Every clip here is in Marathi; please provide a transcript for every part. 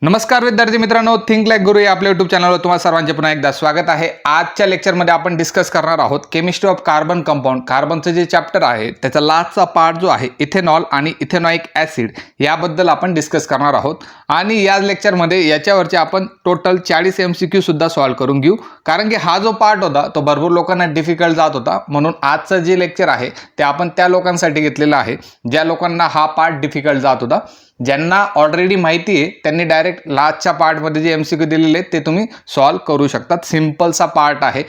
नमस्कार विद्यार्थी मित्रांनो, थिंक लाईक गुरु या आपल्या यूट्यूब चॅनलवर तुम्हाला सर्वांचे पुन्हा एकदा स्वागत आहे। आजच्या लेक्चरमध्ये आपण डिस्कस करणार आहोत केमिस्ट्री ऑफ कार्बन कंपाऊंड। कार्बनचं जे चॅप्टर आहे त्याचा लास्टचा पार्ट जो आहे इथेनॉल आणि इथेनॉइक ॲसिड याबद्दल आपण डिस्कस करणार आहोत। आणि या लेक्चरमध्ये याच्यावरचे आपण टोटल 40 MCQ सुद्धा सॉल्व करून घेऊ, कारण की हा जो पार्ट होता तो भरपूर लोकांना डिफिकल्ट जात होता। म्हणून आजचं जे लेक्चर आहे ते आपण त्या लोकांसाठी घेतलेलं आहे ज्या लोकांना हा पार्ट डिफिकल्ट जात होता। ज्यांना ऑलरेडी माहिती आहे त्यांनी डायरेक्ट लास्टच्या पार्टमध्ये जे MCQ दिलेले आहेत ते तुम्ही सॉल्व करू शकतात। सिंपलसा पार्ट आहे।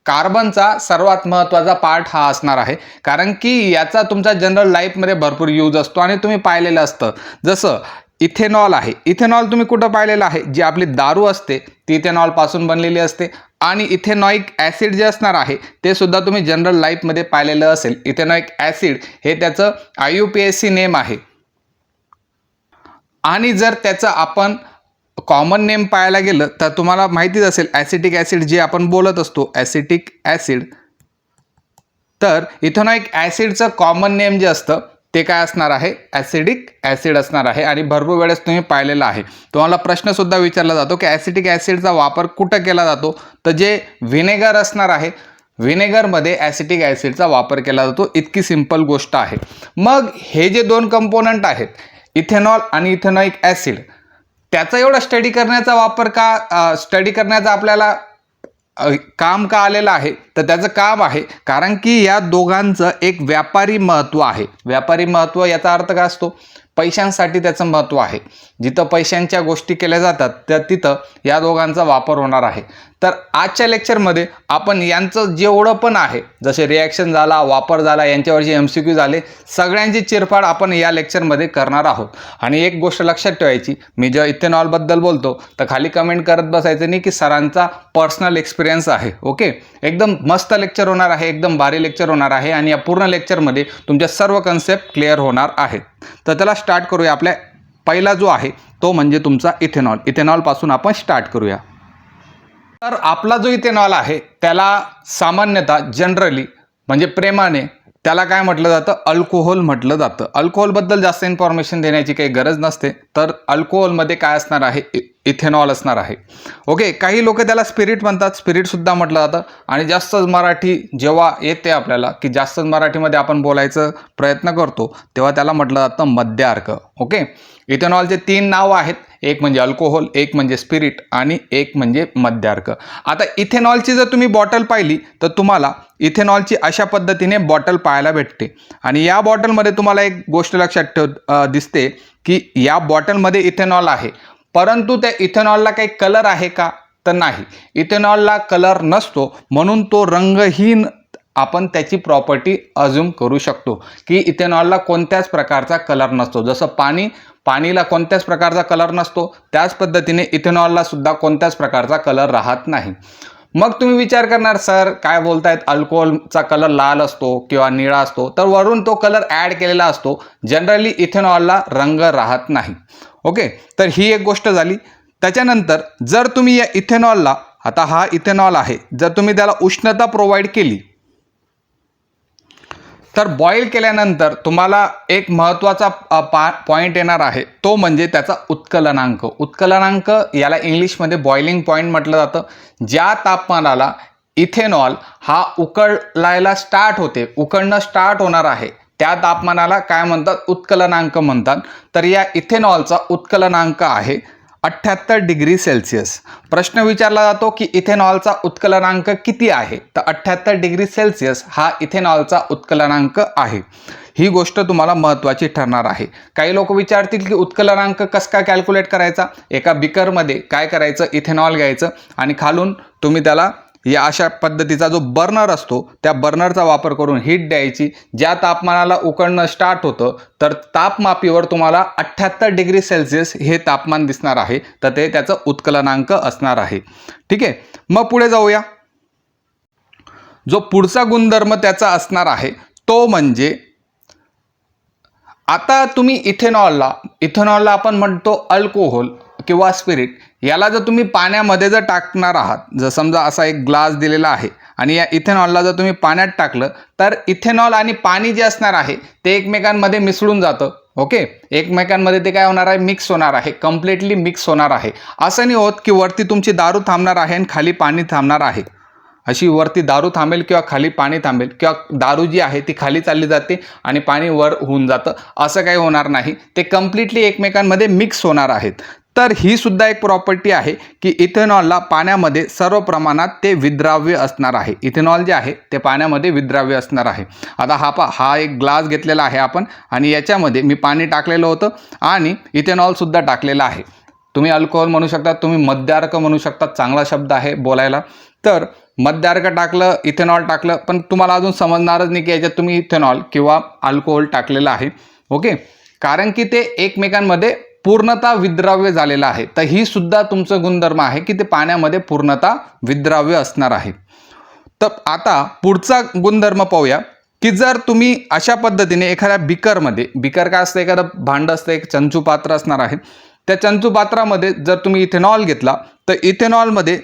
कार्बनचा सर्वात महत्त्वाचा पार्ट हा असणार आहे, कारण की याचा तुमचा जनरल लाईफमध्ये भरपूर यूज असतो आणि तुम्ही पाहिलेलं असतं। जसं इथेनॉल आहे, इथेनॉल तुम्ही कुठं पाहिलेलं आहे? जी आपली दारू असते ती इथेनॉल पासून बनलेली असते। आणि इथेनॉइक ॲसिड जे असणार आहे ते सुद्धा तुम्ही जनरल लाईफमध्ये पाहिलेलं असेल। इथेनॉइक ॲसिड हे त्याचं IUPAC नेम आहे। आणि जर त्याचं आपण कॉमन नेम पाहायला गेलं तर तुम्हाला माहितीच असेल ॲसिटिक ॲसिड जे आपण बोलत असतो, ॲसिटिक ॲसिड। तर इथेनॉइक ॲसिडचं कॉमन नेम जे असतं ते काय असणार आहे? ॲसिडिक ॲसिड असणार आहे। आणि भरपूर वेळेस तुम्ही पाहिलेलं आहे, तुम्हाला प्रश्नसुद्धा विचारला जातो की ॲसिटिक ॲसिडचा वापर कुठं केला जातो? तर जे व्हिनेगर असणार आहे व्हिनेगरमध्ये ॲसिटिक ॲसिडचा वापर केला जातो। इतकी सिंपल गोष्ट आहे। मग हे जे दोन कंपोनंट आहेत इथेनॉल आणि इथेनॉइक ॲसिड, त्याचा एवढा स्टडी करण्याचा आपल्याला काम का आलेलं आहे? तर त्याचं काम आहे कारण की या दोघांचं एक व्यापारी महत्त्व आहे। व्यापारी महत्त्व याचा अर्थ काय असतो? पैशांसाठी त्याचं महत्त्व आहे। जिथं पैशांच्या गोष्टी केल्या जातात तर तिथं या दोघांचा वापर होणार आहे। तर आजच्या लेक्चरमध्ये आपण यांचं जेवढं पण आहे, जसे रिॲक्शन झाला, वापर झाला, यांच्यावरचे MCQ झाले, सगळ्यांची चिरफाड आपण या लेक्चरमध्ये करणार आहोत। आणि एक गोष्ट लक्षात ठेवायची, मी जेव्हा इथेनॉलबद्दल बोलतो तर खाली कमेंट करत बसायचं नाही की सरांचा पर्सनल एक्सपिरियन्स आहे। ओके, एकदम मस्त लेक्चर होणार आहे, एकदम भारी लेक्चर होणार आहे। आणि या पूर्ण लेक्चरमध्ये तुमच्या सर्व कन्सेप्ट क्लिअर होणार आहेत। तर त्याला स्टार्ट करूया। आपल्या पहिला जो आहे तो म्हणजे तुमचा इथेनॉल। इथेनॉलपासून आपण स्टार्ट करूया। तर आपला जो इथेनॉल आहे त्याला सामान्यतः जनरली म्हणजे प्रेमाने त्याला काय म्हटलं जातं? अल्कोहोल म्हटलं जातं। अल्कोहोलबद्दल जास्त इन्फॉर्मेशन देण्याची काही गरज नसते। तर अल्कोहोलमध्ये काय असणार आहे? इथेनॉल असणार आहे। ओके, काही लोक त्याला स्पिरिट म्हणतात, स्पिरिटसुद्धा म्हटलं जातं। आणि जास्तच मराठी जेव्हा येते आपल्याला की जास्तच मराठीमध्ये आपण बोलायचं प्रयत्न करतो तेव्हा त्याला म्हटलं जातं मद्य अर्क। ओके, इथेनॉलचे 3 नाव आहेत, एक म्हणजे अल्कोहोल, एक म्हणजे स्पिरिट आणि एक म्हणजे मद्य अर्क। आता इथेनॉलची जर तुम्ही बॉटल पाहिली तर तुम्हाला इथेनॉलची अशा पद्धतीने बॉटल पाहायला भेटते। आणि या बॉटलमध्ये तुम्हाला एक गोष्ट लक्षात दिसते की या बॉटलमध्ये इथेनॉल आहे, परंतु त्या इथेनॉलला काही कलर आहे का? तर नाही, इथेनॉलला कलर नसतो। म्हणून तो रंगहीन आपण त्याची प्रॉपर्टी अज्यूम करू शकतो की इथेनॉलला कोणत्याच प्रकारचा कलर नसतो। जसं पाणीला कोणत्याच प्रकारचा कलर नसतो, त्याच पद्धतीने इथेनॉलला सुद्धा कोणत्याच प्रकारचा कलर राहत नाही। मग तुम्ही विचार करणार, सर काय बोलतायत, अल्कोहोलचा कलर लाल असतो किंवा निळा असतो, तर वरून तो कलर ॲड केलेला असतो। जनरली इथेनॉलला रंग राहत नाही। ओके, तर ही एक गोष्ट झाली। त्याच्यानंतर जर तुम्ही या इथेनॉलला, आता हा इथेनॉल आहे, जर तुम्ही त्याला उष्णता प्रोव्हाइड केली तर बॉईल केल्यानंतर तुम्हाला एक महत्त्वाचा पॉईंट येणार आहे, तो म्हणजे त्याचा उत्कलनांक। उत्कलनांक याला इंग्लिशमध्ये बॉइलिंग पॉईंट म्हटलं जातं। ज्या तापमानाला इथेनॉल हा उकळायला स्टार्ट होते, उकळणं स्टार्ट होणार आहे, त्या तापमानाला काय म्हणतात? उत्कलनांक म्हणतात। तर या इथेनॉलचा उत्कलनांक आहे 78 डिग्री सेल्सिअस। प्रश्न विचारला जातो की इथेनॉलचा उत्कलनांक किती आहे? तर 78 डिग्री सेल्सिअस हा इथेनॉलचा उत्कलनांक आहे। ही गोष्ट तुम्हाला महत्त्वाची ठरणार आहे। काही लोक विचारतील की उत्कलनांक कसं काय कॅल्क्युलेट करायचा? एका बिकरमध्ये काय करायचं? इथेनॉल घ्यायचं आणि खालून तुम्ही त्याला या अशा पद्धतीचा जो बर्नर असतो त्या बर्नरचा वापर करून हीट द्यायची। ज्या तापमानाला उकळणं स्टार्ट होतं तर तापमापीवर तुम्हाला 78 डिग्री सेल्सिअस हे तापमान दिसणार आहे, तर ते त्याचं उत्कलनांक असणार आहे। ठीक आहे, मग पुढे जाऊया। जो पुढचा गुणधर्म त्याचा असणार आहे तो म्हणजे, आता तुम्ही इथेनॉलला आपण म्हणतो अल्कोहोल किंवा स्पिरिट, याला जर तुम्ही पाण्यामध्ये जर टाकणार आहात, जर समजा असा एक ग्लास दिलेला आहे आणि या इथेनॉलला जर तुम्ही पाण्यात टाकलं तर इथेनॉल आणि पाणी जे असणार आहे ते एकमेकांमध्ये मिसळून जातं। ओके, एकमेकांमध्ये ते काय होणार आहे, मिक्स होणार आहे, कम्प्लिटली मिक्स होणार आहे. असं नाही होत की वरती तुमची दारू थांबणार आहे आणि खाली पाणी थांबणार आहे. अशी वरती दारू थांबेल किंवा खाली पाणी थांबेल, किंवा दारू जी आहे ती खाली चालली जाते आणि पाणी वर होऊन जातं, असं काही होणार नाही. ते कम्प्लिटली एकमेकांमध्ये मिक्स होणार आहेत. तर ही सुद्धा एक प्रॉपर्टी आहे की इथेनॉलला पाण्यामध्ये सर्व प्रमाणात ते विद्राव्य असणार आहे. इथेनॉल जे आहे ते पाण्यामध्ये विद्राव्य असणार आहे. आता हा एक ग्लास घेतलेला आहे आपण, आणि याच्यामध्ये मी पाणी टाकलेलं होतं आणि इथेनॉल सुद्धा टाकलेलं आहे. तुम्ही अल्कोहोल म्हणू शकता, तुम्ही मद्यार्क म्हणू शकता, चांगला शब्द आहे बोलायला. तर मद्यार्क टाकलं, इथेनॉल टाकलं, पण तुम्हाला अजून समजणारच नाही की याच्यात तुम्ही इथेनॉल किंवा अल्कोहोल टाकलेलं आहे. ओके, कारण की ते एकमेकांमध्ये पूर्णतः विद्राव्य झालेलं आहे. तर ही सुद्धा तुमचं गुणधर्म आहे की ते पाण्यामध्ये पूर्णतः विद्राव्य असणार आहे. तर आता पुढचा गुणधर्म पाहूया की जर तुम्ही अशा पद्धतीने एखाद्या बिकरमध्ये, बिकर काय असतं, एखादं भांडं असतं, एक चंचू पात्र असणार आहे. त्या चंचू पात्रामध्ये जर तुम्ही इथेनॉल घेतला तर इथेनॉलमध्ये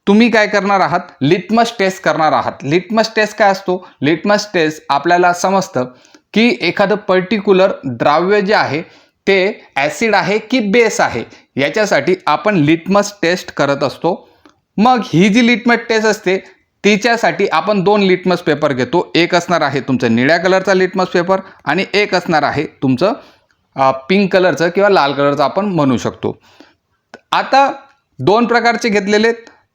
तुम्ही काय करणार आहात, लिटमस टेस्ट करणार आहात. लिटमस टेस्ट काय असतो, लिटमस टेस्ट आपल्याला समजतं की एखादं पर्टिक्युलर द्राव्य जे आहे ते ॲसिड आहे की बेस आहे, याच्यासाठी आपण लिटमस टेस्ट करत असतो. मग ही जी लिटमस टेस्ट असते तिच्यासाठी आपण 2 लिटमस पेपर घेतो. एक असणार आहे तुमचं निळ्या कलरचा लिटमस पेपर आणि एक असणार आहे तुमचं पिंक कलरचं किंवा लाल कलरचं आपण म्हणू शकतो. आता 2 प्रकारचे घेतलेले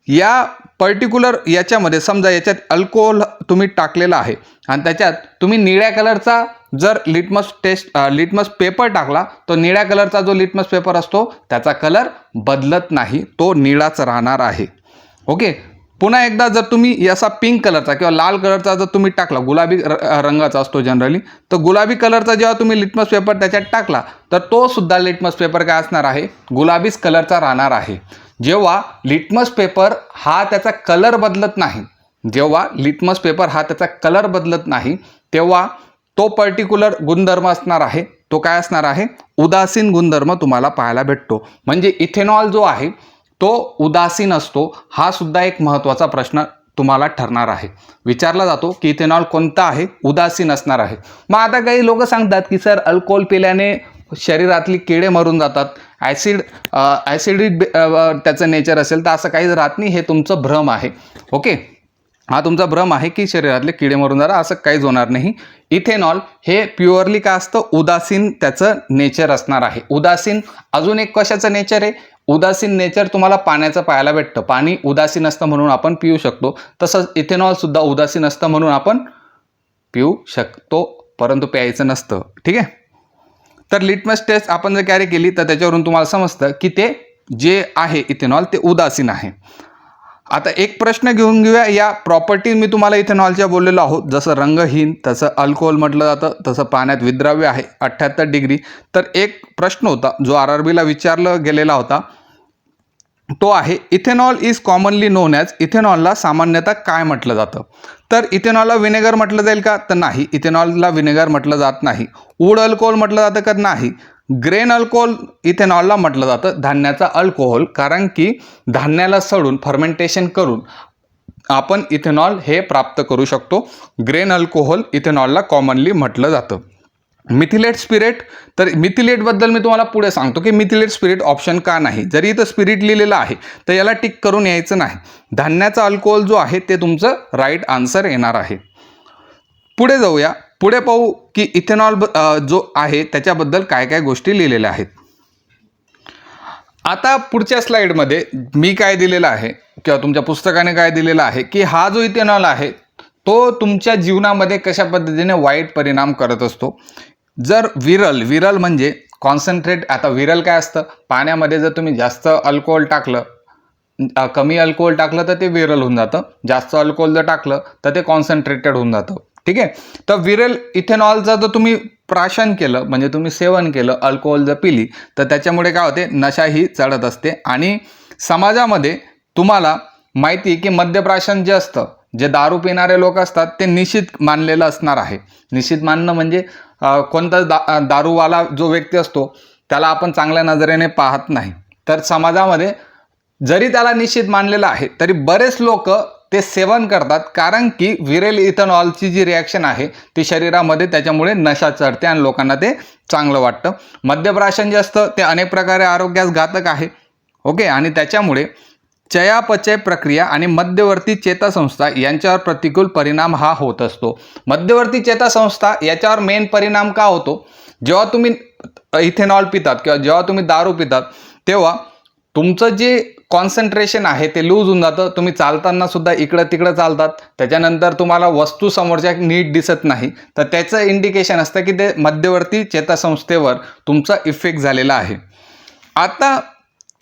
या पर्टिक्युलर याच्यामध्ये समजा याच्यात अल्कोहोल तुम्ही टाकलेला आहे आणि त्याच्यात तुम्ही निळ्या कलरचा जर लिटमस पेपर टाकला, तो निळ्या कलरचा जो लिटमस पेपर असतो त्याचा कलर बदलत नाही, तो निळाच राहणार आहे. ओके, पुन्हा एकदा जर तुम्ही असा पिंक कलरचा किंवा लाल कलरचा जर तुम्ही टाकला, गुलाबी रंगाचा असतो जनरली, तर गुलाबी कलरचा जेव्हा तुम्ही लिटमस पेपर त्याच्यात टाकला तर तो सुद्धा लिटमस पेपर काय असणार आहे, गुलाबीच कलरचा राहणार आहे. जेव्हा लिटमस पेपर हा त्याचा कलर बदलत नाही, जेव्हा लिटमस पेपर हा त्याचा कलर बदलत नाही, तेव्हा तो पर्टिक्युलर गुणधर्म असणार आहे, तो काय असणार आहे, उदासीन गुणधर्म तुम्हाला पाहायला भेटतो. म्हणजे इथेनॉल जो आहे तो उदासीन असतो. हा सुद्धा एक महत्त्वाचा प्रश्न तुम्हाला ठरणार आहे. विचारला जातो की इथेनॉल कोणता आहे, उदासीन असणार आहे. मग आता काही लोक सांगतात की सर अल्कोहोल पिल्याने शरीरातली किडे मरून जातात, ॲसिडिक त्याचं नेचर असेल, तर असं काही राहत नाही, हे तुमचं भ्रम आहे. ओके, हा तुमचा भ्रम आहे की शरीरातले किडे मरून जातात, असं काहीच होणार नाही. इथेनॉल हे प्युअरली काय असतं, उदासीन त्याचं नेचर असणार आहे. उदासीन अजून एक कशाचं नेचर आहे, उदासीन नेचर तुम्हाला पाण्याचं पाहायला भेटतं. पाणी उदासीन असतं म्हणून आपण पिऊ शकतो, तसंच इथेनॉल सुद्धा उदासीन असतं म्हणून आपण पिऊ शकतो, परंतु प्यायचं नसतं. ठीक आहे, तर लिटमस टेस्ट आपण जर कॅरी केली तर त्याच्यावरून तुम्हाला समजतं की ते जे आहे इथेनॉल ते उदासीन आहे. आता एक प्रश्न घेऊन घेऊया. या प्रॉपर्टीज मी तुम्हाला इथेनॉलच्या बोललेलो आहोत, जसं रंगहीन, तसं अल्कोहोल म्हटलं जातं, तसं पाण्यात विद्राव्य आहे 78 डिग्री. तर एक प्रश्न होता जो RRBला विचारला गेलेला होता, तो आहे ethanol is commonly known as, इथेनॉलला सामान्यतः काय म्हटलं जातं. तर इथेनॉलला विनेगर म्हटलं जाईल का, तर नाही, इथेनॉलला विनेगर म्हटलं जात नाही. वूड अल्कोहोल म्हटलं जातं का, नाही. ग्रेन अल्कोहोल इथेनॉलला म्हटलं जातं, धान्याचा अल्कोहोल, कारण की धान्याला सडून फर्मेंटेशन करून आपण इथेनॉल हे प्राप्त करू शकतो. ग्रेन अल्कोहोल इथेनॉलला कॉमनली म्हटलं जातं. मिथिलेट स्पिरिट, तर मिथिलेटबद्दल मी तुम्हाला पुढे सांगतो की मिथिलेट स्पिरिट ऑप्शन का नाही. जरी इथं स्पिरिट लिहिलेलं आहे तर याला टिक करून यायचं नाही. धान्याचा अल्कोहोल जो आहे ते तुमचं राईट आन्सर येणार आहे. पुढे जाऊया, पुढे पाहू की इथेनॉल जो आहे त्याच्याबद्दल काय काय गोष्टी लिहिलेल्या आहेत. आता पुढच्या स्लाइडमध्ये मी काय दिलेलं आहे किंवा तुमच्या पुस्तकाने काय दिलेलं आहे की हा जो इथेनॉल आहे तो तुमच्या जीवनामध्ये कशा पद्धतीने वाईट परिणाम करत असतो. जर विरल म्हणजे कॉन्सन्ट्रेट, आता विरल काय असतं, पाण्यामध्ये जर तुम्ही जास्त अल्कोहोल टाकलं, कमी अल्कोहोल टाकलं तर ते विरल होऊन जातं, जास्त अल्कोहोल जर टाकलं तर ते कॉन्सन्ट्रेटेड होऊन जातं. ठीक आहे, तर विरल इथेनॉलचं जर तुम्ही प्राशन केलं, म्हणजे तुम्ही सेवन केलं, अल्कोहोल जर पिली, तर त्याच्यामुळे काय होते, नशा ही चढत असते. आणि समाजामध्ये तुम्हाला माहिती आहे की मद्यप्राशन जे असतं, जे दारू पिणारे लोक असतात ते निषिद्ध मानलेलं असणार आहे. निषिद्ध मानणं म्हणजे कोणता दारूवाला जो व्यक्ती असतो त्याला आपण चांगल्या नजरेने पाहत नाही. तर समाजामध्ये जरी त्याला निषिद्ध मानलेलं आहे तरी बरेच लोक ते सेवन करतात, कारण की विरेल इथेनॉलची जी रिॲक्शन आहे ती शरीरामध्ये त्याच्यामुळे नशा चढते आणि लोकांना ते चांगलं वाटतं. मद्यप्राशन जे असतं ते अनेक प्रकारे आरोग्यास घातक आहे. ओके, आणि त्याच्यामुळे चयापचय प्रक्रिया आणि मध्यवर्ती चेतासंस्था यांच्यावर प्रतिकूल परिणाम हा होत असतो. मध्यवर्ती चेतासंस्था याच्यावर मेन परिणाम का होतो? जेव्हा तुम्ही इथेनॉल पितात किंवा जेव्हा तुम्ही दारू पितात तेव्हा तुमचं जे कॉन्सन्ट्रेशन आहे ते लूज होऊन जातं. तुम्ही चालताना सुद्धा इकडं तिकडं चालतात, त्याच्यानंतर तुम्हाला वस्तू समोरच्या नीट दिसत नाही, तर त्याचं इंडिकेशन असतं की ते मध्यवर्ती चेतासंस्थेवर तुमचा इफेक्ट झालेला आहे. आता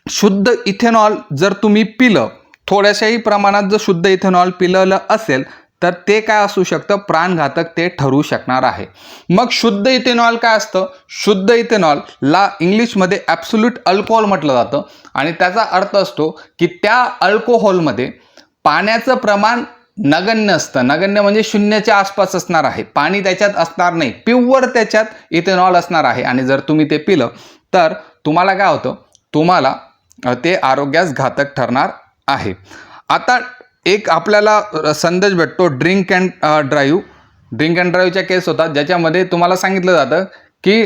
शुद्ध इथेनॉल जर तुम्ही पिलं, थोड्याशाही प्रमाणात जर शुद्ध इथेनॉल पिलेलं असेल तर ते काय असू शकतं? प्राणघातक ते ठरू शकणार आहे. मग शुद्ध इथेनॉल काय असतं? शुद्ध इथेनॉलला इंग्लिशमध्ये ॲब्सोल्यूट अल्कोहोल म्हटलं जातं आणि त्याचा अर्थ असतो की त्या अल्कोहोलमध्ये पाण्याचं प्रमाण नगण्य असतं. नगण्य म्हणजे शून्याच्या आसपास असणार आहे. पाणी त्याच्यात असणार नाही, प्युअर त्याच्यात इथेनॉल असणार आहे. आणि जर तुम्ही ते पिलं तर तुम्हाला काय होतं? तुम्हाला ते आरोग्यास घातक ठरणार आहे. आता एक आपल्याला संदेश भेटतो ड्रिंक अँड ड्राईव्हच्या केस होतात, ज्याच्यामध्ये तुम्हाला सांगितलं जातं की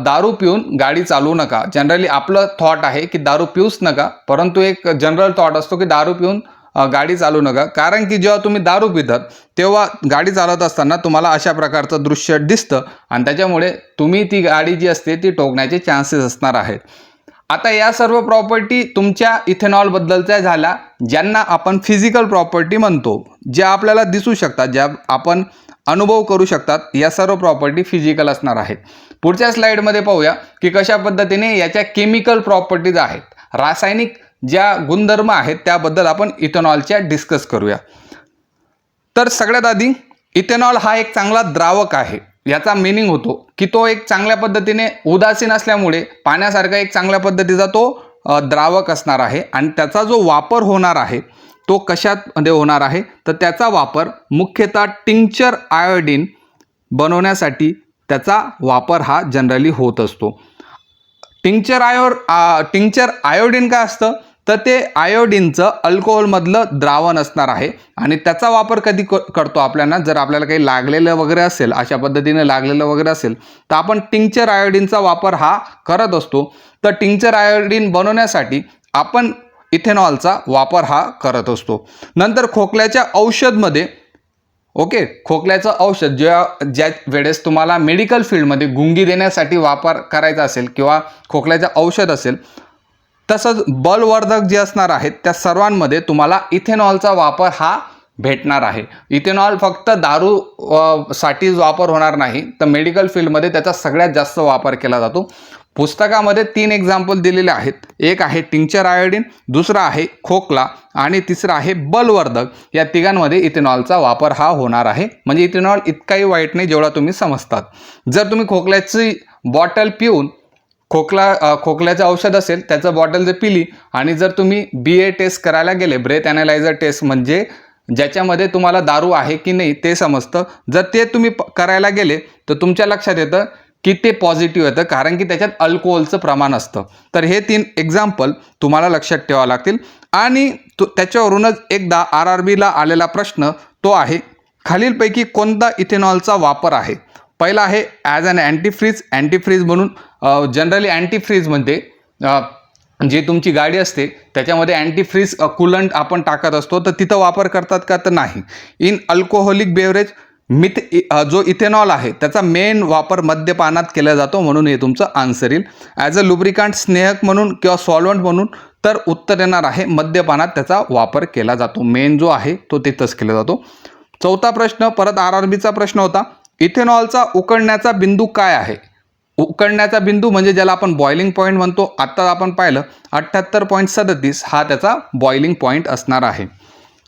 दारू पिऊन गाडी चालवू नका. जनरली आपलं थॉट आहे की दारू पिऊच नका, परंतु एक जनरल थॉट असतो की दारू पिऊन गाडी चालवू नका, कारण की जेव्हा तुम्ही दारू पितात तेव्हा गाडी चालवत असताना तुम्हाला अशा प्रकारचं दृश्य दिसतं आणि त्याच्यामुळे तुम्ही ती गाडी जी असते ती ठोकण्याचे चान्सेस असणार आहेत. आता या सर्व प्रॉपर्टी तुमच्या इथेनॉलबद्दलच्या झाल्या, ज्यांना आपण फिजिकल प्रॉपर्टी म्हणतो, ज्या आपल्याला दिसू शकतात, ज्या आपण अनुभव करू शकतात. या सर्व प्रॉपर्टी फिजिकल असणार आहेत. पुढच्या स्लाईडमध्ये पाहूया की कशा पद्धतीने याच्या केमिकल प्रॉपर्टीज आहेत, रासायनिक ज्या गुणधर्म आहेत त्याबद्दल आपण इथेनॉलच्या डिस्कस करूया. तर सगळ्यात आधी इथेनॉल हा एक चांगला द्रावक आहे. याचा मिनिंग होतो की तो एक चांगल्या पद्धतीने उदासीन असल्यामुळे पाण्यासारखा एक चांगल्या पद्धतीचा तो द्रावक असणार आहे. आणि त्याचा जो वापर होणार आहे तो कशामध्ये होणार आहे? तर त्याचा वापर मुख्यतः टिंक्चर आयोडीन बनवण्यासाठी त्याचा वापर हा जनरली होत असतो. टिंक्चर आयोडीन काय असतं? तर ते आयोडीनचं अल्कोहोलमधलं द्रावण असणार आहे. आणि त्याचा वापर कधी करतो आपल्याला? जर आपल्याला काही लागलेलं वगैरे असेल, अशा पद्धतीने लागलेलं वगैरे असेल तर आपण टिंक्चर आयोडीनचा वापर हा करत असतो. तर टिंक्चर आयोडीन बनवण्यासाठी आपण इथेनॉलचा वापर हा करत असतो. नंतर खोकल्याच्या औषधमध्ये, ओके, खोकल्याचं औषध ज्या वेळेस तुम्हाला मेडिकल फील्डमध्ये गुंगी देण्यासाठी वापर करायचा असेल किंवा खोकल्याचं औषध असेल, तसंच बलवर्धक जे असणार आहेत त्या सर्वांमध्ये तुम्हाला इथेनॉलचा वापर हा भेटणार आहे. इथेनॉल फक्त दारू साठी वापर होणार नाही, तर मेडिकल फील्डमध्ये त्याचा सगळ्यात जास्त वापर केला जातो. पुस्तकामध्ये 3 एक्झाम्पल दिलेले आहेत. एक आहे टिंक्चर आयोडीन, दुसरा आहे खोकला आणि तिसरा आहे बलवर्धक. या तिघांमध्ये इथेनॉलचा वापर हा होणार आहे. म्हणजे इथेनॉल इतकाही वाईट नाही जेवढा तुम्ही समजतात. जर तुम्ही खोकल्याची बॉटल पिऊन खोकल्याचं औषध असेल त्याचं बॉटल जर पिली आणि जर तुम्ही BA टेस्ट करायला गेले, ब्रेथ ॲनालायझर टेस्ट, म्हणजे ज्याच्यामध्ये तुम्हाला दारू आहे की नाही ते समजतं, जर ते तुम्ही करायला गेले तर तुमच्या लक्षात येतं की ते पॉझिटिव्ह येतं, कारण की त्याच्यात अल्कोहोलचं प्रमाण असतं. तर हे 3 एक्झाम्पल तुम्हाला लक्षात ठेवावं लागतील. आणि त्याच्यावरूनच एकदा RRBला आलेला प्रश्न तो आहे, खालीलपैकी कोणता इथेनॉलचा वापर आहे? पहिला आहे ॲज अन अँटीफ्रीज म्हणून. जनरली अँटीफ्रीजमध्ये जी तुमची गाडी असते त्याच्यामध्ये अँटीफ्रीज कूलंट आपण टाकत असतो, तर तिथं वापर करतात का? तर नाही. इन अल्कोहोलिक बेवरेज जो इथेनॉल आहे त्याचा मेन वापर मद्यपानात केला जातो, म्हणून हे तुमचं आन्सर येईल. ॲज अ लुब्रिकंट, स्नेहक म्हणून किंवा सॉल्वंट म्हणून, तर उत्तर येणार आहे मद्यपानात त्याचा वापर केला जातो. मेन जो आहे तो तिथंच केला जातो. चौथा प्रश्न परत RRBचा प्रश्न होता, इथेनॉलचा उकळण्याचा बिंदू काय आहे? उकळण्याचा बिंदू म्हणजे ज्याला आपण बॉइलिंग पॉईंट म्हणतो, आत्ता आपण पाहिलं 78.37 हा त्याचा बॉइलिंग पॉईंट असणार आहे.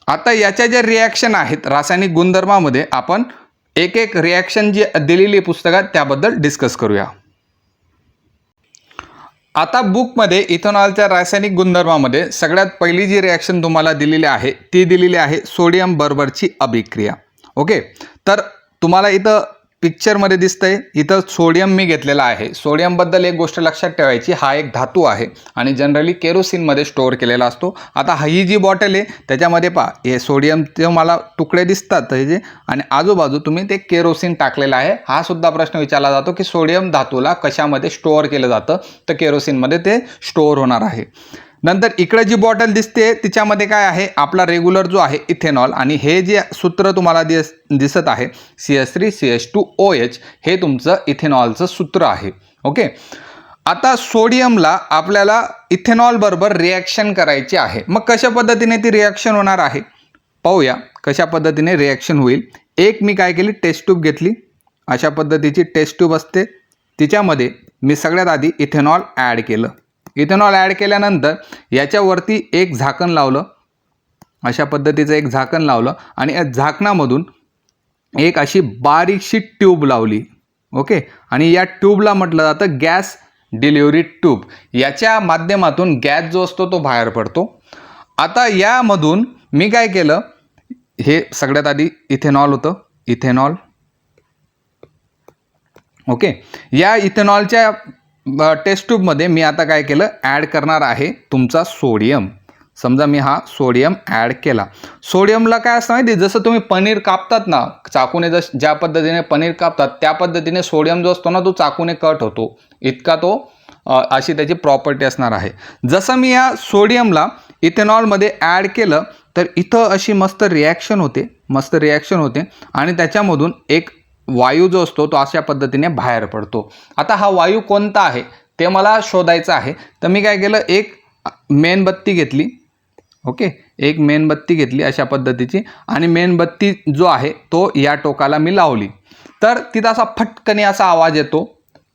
आता याच्या ज्या रिॲक्शन आहेत रासायनिक गुणधर्मामध्ये, आपण एक रिॲक्शन जी दिलेली पुस्तकात त्याबद्दल डिस्कस करूया. आता बुकमध्ये इथेनॉलच्या रासायनिक गुणधर्मामध्ये सगळ्यात पहिली जी रिॲक्शन तुम्हाला दिलेली आहे ती दिलेली आहे सोडियम बरोबरची अभिक्रिया. ओके, तर तुम्हाला इथं पिक्चरमध्ये दिसतंय इथं सोडियम मी घेतलेला आहे. सोडियमबद्दल एक गोष्ट लक्षात ठेवायची, हा एक धातू आहे आणि जनरली केरोसिनमध्ये स्टोअर केलेला असतो. आता ही जी बॉटल आहे त्याच्यामध्ये पहा हे सोडियमचे मला तुकडे दिसतात जे, आणि आजूबाजू तुम्ही ते केरोसिन टाकलेलं आहे. हा सुद्धा प्रश्न विचारला जातो की सोडियम धातूला कशामध्ये स्टोअर केलं जातं, तर केरोसिनमध्ये ते स्टोअर होणार आहे. नंतर इकडे जी बॉटल दिसते तिच्यामध्ये काय आहे, आपला रेग्युलर जो आहे इथेनॉल, आणि हे जे सूत्र तुम्हाला दिसत आहे CH3CH2OH हे तुमचं इथेनॉलचं सूत्र आहे. ओके, आता सोडियमला आपल्याला इथेनॉल बरोबर रिॲक्शन करायची आहे. मग कशा पद्धतीने ती रिॲक्शन होणार आहे पाहूया, कशा पद्धतीने रिॲक्शन होईल. एक मी काय केली, टेस्ट ट्यूब घेतली. अशा पद्धतीची टेस्ट ट्यूब असते, तिच्यामध्ये मी सगळ्यात आधी इथेनॉल ॲड केलं. इथेनॉल ॲड केल्यानंतर याच्यावरती एक झाकण लावलं, अशा पद्धतीचं एक झाकण लावलं, आणि या झाकणामधून एक अशी बारीकशी ट्यूब लावली. ओके, आणि या ट्यूबला म्हटलं जातं गॅस डिलिव्हरी ट्यूब. याच्या माध्यमातून गॅस जो असतो तो बाहेर पडतो. आता यामधून मी काय केलं, हे सगळ्यात आधी इथेनॉल होतं, इथेनॉल. ओके, या इथेनॉलच्या टेस्ट ट्यूबमध्ये मी आता काय केलं, ॲड करणार आहे तुमचा सोडियम. समजा मी हा सोडियम ॲड केला. सोडियमला काय असतं माहिती, जसं तुम्ही पनीर कापतात ना चाकूने, ज्या पद्धतीने पनीर कापतात त्या पद्धतीने सोडियम जो असतो ना तो चाकूने कट होतो, इतका तो अशी त्याची प्रॉपर्टी असणार आहे. जसं मी या सोडियमला इथेनॉलमध्ये ॲड केलं तर इथं अशी मस्त रिॲक्शन होते, आणि त्याच्यामधून एक वायू जो असतो तो अशा पद्धतीने बाहेर पडतो. आता हा वायू कोणता आहे ते मला शोधायचं आहे. तर मी काय केलं, एक मेणबत्ती घेतली. ओके, एक मेणबत्ती घेतली अशा पद्धतीची, आणि मेणबत्ती जो आहे तो या टोकाला मी लावली. तर तिथं असा फटकने असा आवाज येतो.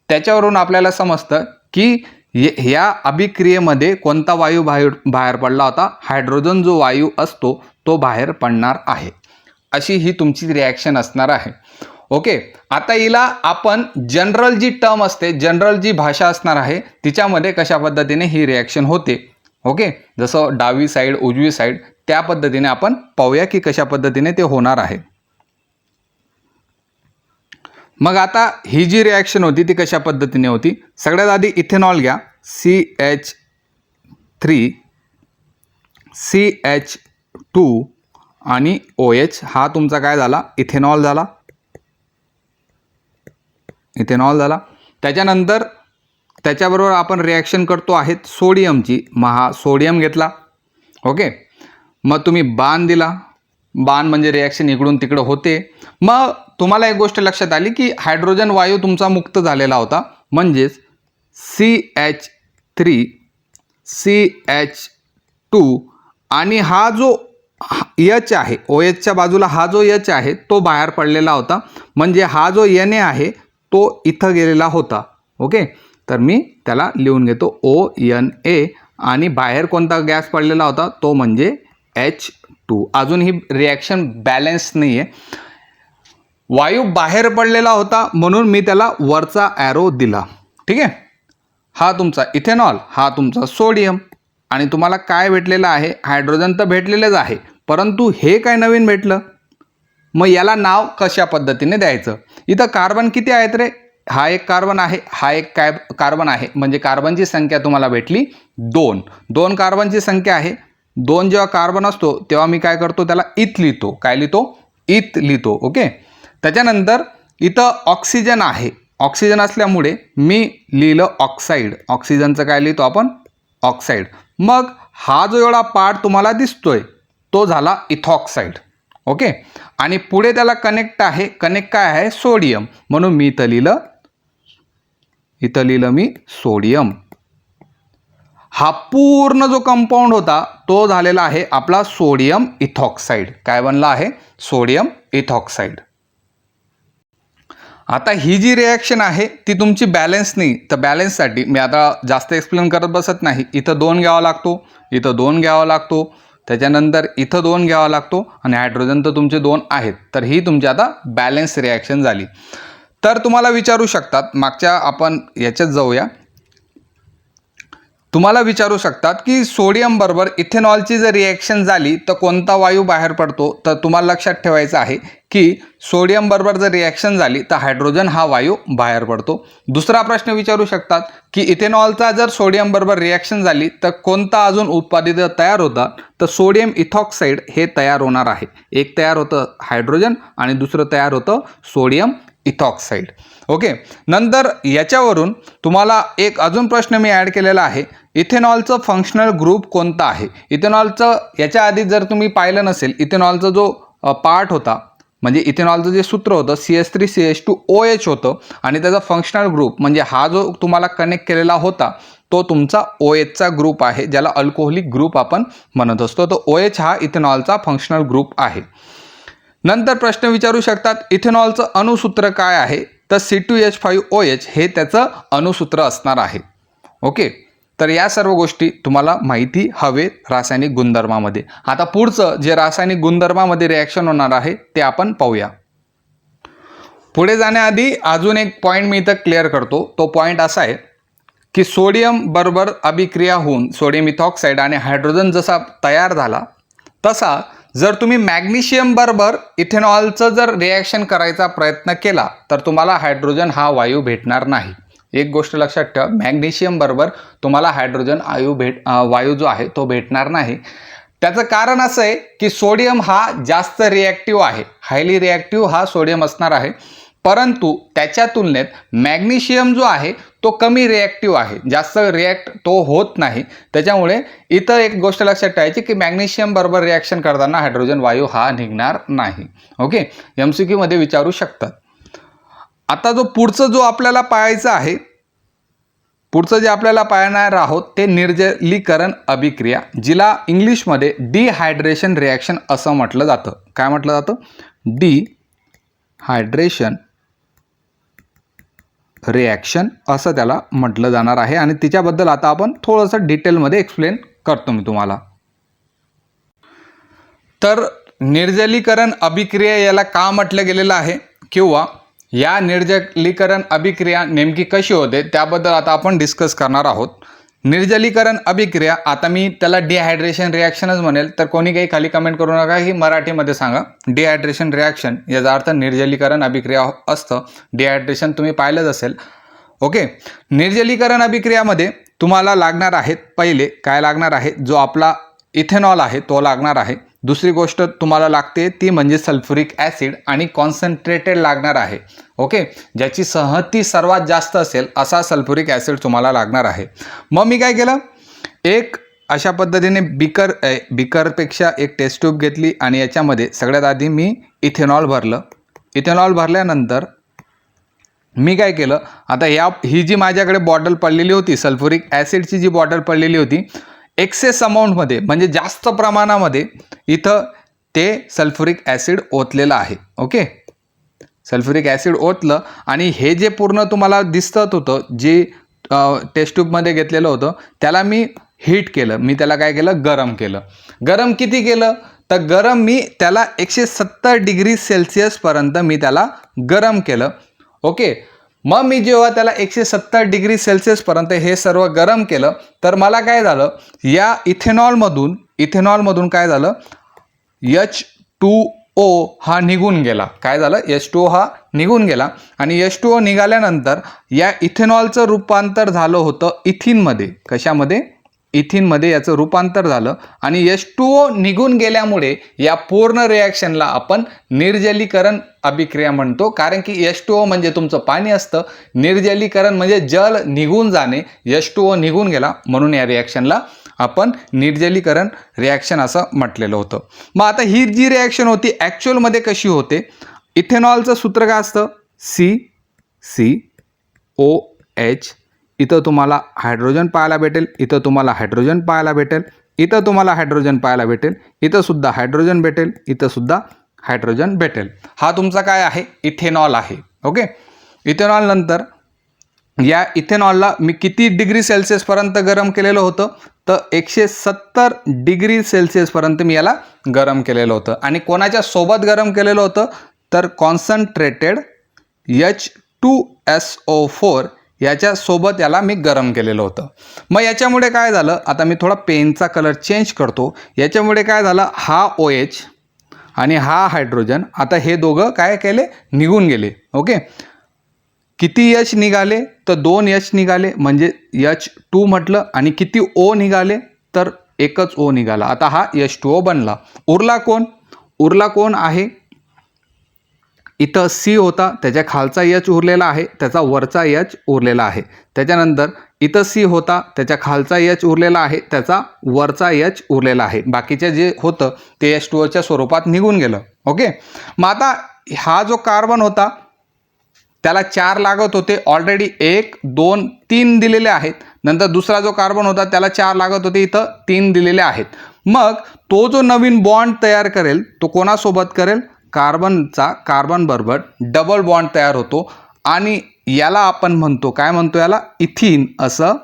त्याच्यावरून आपल्याला समजतं की ह्या अभिक्रियेमध्ये कोणता वायू बाहेर पडला होता, हायड्रोजन जो वायू असतो तो बाहेर पडणार आहे. अशी ही तुमची रिॲक्शन असणार आहे. ओके, आता हिला आपण जनरल जी टर्म असते, जनरल जी भाषा असणार आहे तिच्यामध्ये कशा पद्धतीने ही रिॲक्शन होते. ओके, जसं डावी साईड उजवी साईड त्या पद्धतीने आपण पाहूया की कशा पद्धतीने ते होणार आहे. मग आता ही जी रिॲक्शन होती ती कशा पद्धतीने होती. सगळ्यात आधी इथेनॉल घ्या, CH3 CH2 आणि OH, हा तुमचा काय झाला, इथेनॉल झाला. त्याच्यानंतर त्याच्याबरोबर आपण रिॲक्शन करतो आहेत सोडियमची. मग हा सोडियम घेतला. ओके, मग तुम्ही बाण दिला. बाण म्हणजे रिॲक्शन इकडून तिकडं होते. मग तुम्हाला एक गोष्ट लक्षात आली की हायड्रोजन वायू तुमचा मुक्त झालेला होता, म्हणजेच CH3 CH2, आणि हा जो H आहे OHच्या बाजूला, हा जो H आहे तो बाहेर पडलेला होता, म्हणजे हा जो Na आहे तो इथं गेलेला होता. ओके, तर मी त्याला लिहून घेतो ONA, आणि बाहेर कोणता गॅस पडलेला होता तो म्हणजे H2. अजून ही रिॲक्शन बॅलन्स नाही आहे. वायू बाहेर पडलेला होता म्हणून मी त्याला वरचा ॲरो दिला. ठीक आहे, हा तुमचा इथेनॉल, हा तुमचा सोडियम, आणि तुम्हाला काय भेटलेलं आहे, हायड्रोजन तर भेटलेलेच आहे, परंतु हे काय नवीन भेटलं. मग याला नाव कशा पद्धतीने द्यायचं. इथं कार्बन किती आहेत रे, हा एक कार्बन आहे, हा एक कार्बन आहे, म्हणजे कार्बनची संख्या तुम्हाला भेटली 2 कार्बनची संख्या आहे. 2 जेव्हा कार्बन असतो तेव्हा मी काय करतो, त्याला इथ लिहितो. काय लिहितो, इथ लिहितो. ओके, त्याच्यानंतर इथं ऑक्सिजन आहे, ऑक्सिजन असल्यामुळे मी लिहिलं ऑक्साईड. ऑक्सिजनचं काय लिहितो आपण, ऑक्साईड. मग हा जो एवढा पार्ट तुम्हाला दिसतोय तो झाला इथॉक्साईड. ओके, आणि पुढे त्याला कनेक्ट काय आहे, सोडियम, म्हणून मी इथं लिहिलं मी सोडियम. हा पूर्ण जो कंपाऊंड होता तो झालेला आहे आपला सोडियम इथॉक्साईड. काय बनला आहे, सोडियम इथॉक्साईड. आता ही जी रिॲक्शन आहे ती तुमची बॅलन्स नाही, तर बॅलन्ससाठी मी आता जास्त एक्सप्लेन करत बसत नाही. इथं 2 घ्यावा लागतो, इथं 2 घ्यावा लागतो, त्याच्यानंतर इथं 2 घ्यावा लागतो, आणि हायड्रोजन तर तुमचे 2 आहेत. तर ही तुमची आता बॅलन्स रिॲक्शन झाली. तर तुम्हाला विचारू शकतात, मागच्या आपण याच्यात जाऊया, तुम्हाला विचारू शकतात की सोडियम बरोबर इथेनॉलची जर रिॲक्शन झाली तर कोणता वायू बाहेर पडतो, तर तुम्हाला लक्षात ठेवायचं आहे की सोडियम बरोबर जर रिॲक्शन झाली तर हायड्रोजन हा वायू बाहेर पडतो. दुसरा प्रश्न विचारू शकतात की इथेनॉलचा जर सोडियम बरोबर रिॲक्शन झाली तर कोणता अजून उत्पादित तयार होतात, तर सोडियम इथॉक्साईड हे तयार होणार आहे. एक तयार होतं हायड्रोजन आणि दुसरं तयार होतं सोडियम इथॉक्साईड. ओके, नंतर याच्यावरून तुम्हाला एक अजून प्रश्न मी ॲड केलेला आहे, इथेनॉलचं फंक्शनल ग्रुप कोणता आहे. इथेनॉलचं याच्या आधी जर तुम्ही पाहिलं नसेल, इथेनॉलचा जो पार्ट होता म्हणजे इथेनॉलचं जे सूत्र होतं CH3CH2OH होतं आणि त्याचा फंक्शनल ग्रुप म्हणजे हा जो तुम्हाला कनेक्ट केलेला होता तो तुमचा OHचा ग्रुप आहे, ज्याला अल्कोहोलिक ग्रुप आपण म्हणत असतो. तो OH हा इथेनॉलचा फंक्शनल ग्रुप आहे. नंतर प्रश्न विचारू शकतात इथेनॉलचं अणुसूत्र काय आहे, तर C2H5OH हे त्याचं अणुसूत्र असणार आहे. ओके, तर या सर्व गोष्टी तुम्हाला माहिती हवे रासायनिक गुणधर्मामध्ये. आता पुढचं जे रासायनिक गुणधर्मामध्ये रिॲक्शन होणार आहे ते आपण पाहूया. पुढे जाण्याआधी अजून एक पॉईंट मी इथं क्लिअर करतो. तो पॉईंट असा आहे की सोडियम बरोबर अभिक्रिया होऊन सोडियम इथॉक्साईड आणि हायड्रोजन जसा तयार झाला तसा जर तुम्ही मॅग्नेशियम बरोबर इथेनॉलचं जर रिॲक्शन करायचा प्रयत्न केला तर तुम्हाला हायड्रोजन हा वायू भेटणार नाही. एक गोष्ट लक्षात ठेवा, मॅग्नेशियम बरोबर तुम्हाला हायड्रोजन वायू जो आहे तो भेटणार नाही. त्याचं कारण असं आहे की सोडियम हा जास्त रिॲक्टिव्ह आहे, हायली रिॲक्टिव्ह हा सोडियम असणार आहे, परंतु त्याच्या तुलनेत मॅग्नेशियम जो आहे तो कमी रिॲक्टिव्ह आहे, जास्त रिॲक्ट तो होत नाही. त्याच्यामुळे इथं एक गोष्ट लक्षात ठेवायची की मॅग्नेशियम बरोबर रिॲक्शन करताना हायड्रोजन वायू हा निघणार नाही. ओके, MCQ मध्ये विचारू शकतात. आता जो पुढचं जो आपल्याला पाहायचं आहे, पुढचं जे आपल्याला पाहणार आहोत ते निर्जलीकरण अभिक्रिया, जिला इंग्लिशमध्ये डिहायड्रेशन रिॲक्शन असं म्हटलं जातं. काय म्हटलं जातं? डिहायड्रेशन रिॲक्शन असं त्याला म्हटलं जाणार आहे आणि तिच्याबद्दल आता आपण थोडंसं डिटेलमध्ये एक्सप्लेन करतो मी तुम्हाला. तर निर्जलीकरण अभिक्रिया याला का म्हटलं गेलेलं आहे किंवा या निर्जलीकरण अभिक्रिया नेमकी कशी होते त्याबद्दल आता आपण डिस्कस करणार आहोत. निर्जलीकरण अभिक्रिया, आता मी त्याला डिहायड्रेशन रिॲक्शनच म्हणेल, तर कोणी काही खाली कमेंट करू नका, ही मराठीमध्ये सांगा. डिहायड्रेशन रिॲक्शन याचा अर्थ निर्जलीकरण अभिक्रिया असतं. डिहायड्रेशन तुम्ही पाहिलंच असेल. ओके, निर्जलीकरण अभिक्रियामध्ये तुम्हाला लागणार आहेत, पहिले काय लागणार आहे, जो आपला इथेनॉल आहे तो लागणार आहे. दुसरी गोष्ट तुम्हाला लागते ती म्हणजे सल्फ्युरिक ॲसिड आणि कॉन्सन्ट्रेटेड लागणार आहे. ओके, ज्याची सहती सर्वात जास्त असेल असा सल्फ्युरिक ॲसिड तुम्हाला लागणार आहे. मग मी काय केलं, एक अशा पद्धतीने बिकरपेक्षा एक टेस्ट ट्यूब घेतली आणि याच्यामध्ये सगळ्यात आधी मी इथेनॉल भरलं. इथेनॉल भरल्यानंतर मी काय केलं, आता ही जी माझ्याकडे बॉटल पडलेली होती सल्फ्युरिक ॲसिडची जी बॉटल पडलेली होती, एक्सेस अमाऊंटमध्ये म्हणजे जास्त प्रमाणामध्ये इथं ते सल्फ्युरिक ॲसिड ओतलेलं आहे. ओके, सल्फ्युरिक ॲसिड ओतलं आणि हे जे पूर्ण तुम्हाला दिसत होतं जे टेस्ट ट्यूबमध्ये घेतलेलं होतं त्याला मी हीट केलं. मी त्याला काय केलं, गरम केलं. गरम किती केलं, तर गरम मी त्याला 170 डिग्री सेल्सिअसपर्यंत मी त्याला गरम केलं. ओके, मग मी जेव्हा त्याला 170 डिग्री सेल्सिअसपर्यंत हे सर्व गरम केलं तर मला काय झालं, या इथेनॉलमधून काय झालं, H2O हा निघून गेला. काय झालं, H2O हा निघून गेला आणि H2O निघाल्यानंतर या इथेनॉलचं रूपांतर झालं होतं इथिनमध्ये. कशामध्ये, इथिनमध्ये याचं रूपांतर झालं आणि H2O निघून गेल्यामुळे या पूर्ण रिॲक्शनला आपण निर्जलीकरण अभिक्रिया म्हणतो. कारण की H2O म्हणजे तुमचं पाणी असतं, निर्जलीकरण म्हणजे जल निघून जाणे, H2O निघून गेला म्हणून या रिॲक्शनला आपण निर्जलीकरण रिॲक्शन असं म्हटलेलं होतं. मग आता ही जी रिॲक्शन होती ॲक्च्युअलमध्ये कशी होते, इथेनॉलचं सूत्र काय असतं, CCOH. इथं तुम्हाला हायड्रोजन पाहायला भेटेल, इथं तुम्हाला हायड्रोजन पाहायला भेटेल, इथं तुम्हाला हायड्रोजन पाहायला भेटेल, इथं सुद्धा हायड्रोजन भेटेल, इथं सुद्धा हायड्रोजन भेटेल. हा तुमचा काय आहे, इथेनॉल आहे. ओके, इथेनॉल नंतर या इथेनॉलला मी किती डिग्री सेल्सिअसपर्यंत गरम केलेलं होतं, तर 170 डिग्री सेल्सिअसपर्यंत मी याला गरम केलेलं होतं. आणि कोणाच्या सोबत गरम केलेलं होतं, तर कॉन्सन्ट्रेटेड H2SO4 याच्या सोबत याला मी गरम केलेलं होतं. मग याच्यामुळे काय झालं, आता मी थोडा पेनचा कलर चेंज करतो. याच्यामुळे काय झालं, हा OH आणि हा हायड्रोजन आता हे दोघं काय केले, निघून गेले. ओके, किती H निघाले तर 2 H निघाले, म्हणजे H2 म्हटलं. आणि किती O निघाले तर एकच O निघाला. आता हा H2O बनला. उरला कोण आहे, इथं C होता, त्याच्या खालचा H उरलेला आहे, त्याचा वरचा H उरलेला आहे. त्याच्यानंतर इथं C होता, त्याच्या खालचा H उरलेला आहे, त्याचा वरचा H उरलेला आहे. बाकीचे जे होतं ते H2Oच्या स्वरूपात निघून गेलं. ओके, मग आता हा जो कार्बन होता त्याला 4 लागत होते, ऑलरेडी 1 2 3 दिलेले आहेत. नंतर दुसरा जो कार्बन होता त्याला 4 लागत होते, इथं 3 दिलेले आहेत. मग तो जो नवीन बॉन्ड तयार करेल तो कोणासोबत करेल, कार्बन बरोबर डबल बॉन्ड तयार होतो आणि याला आपण म्हणतो, काय म्हणतो, याला इथिन असं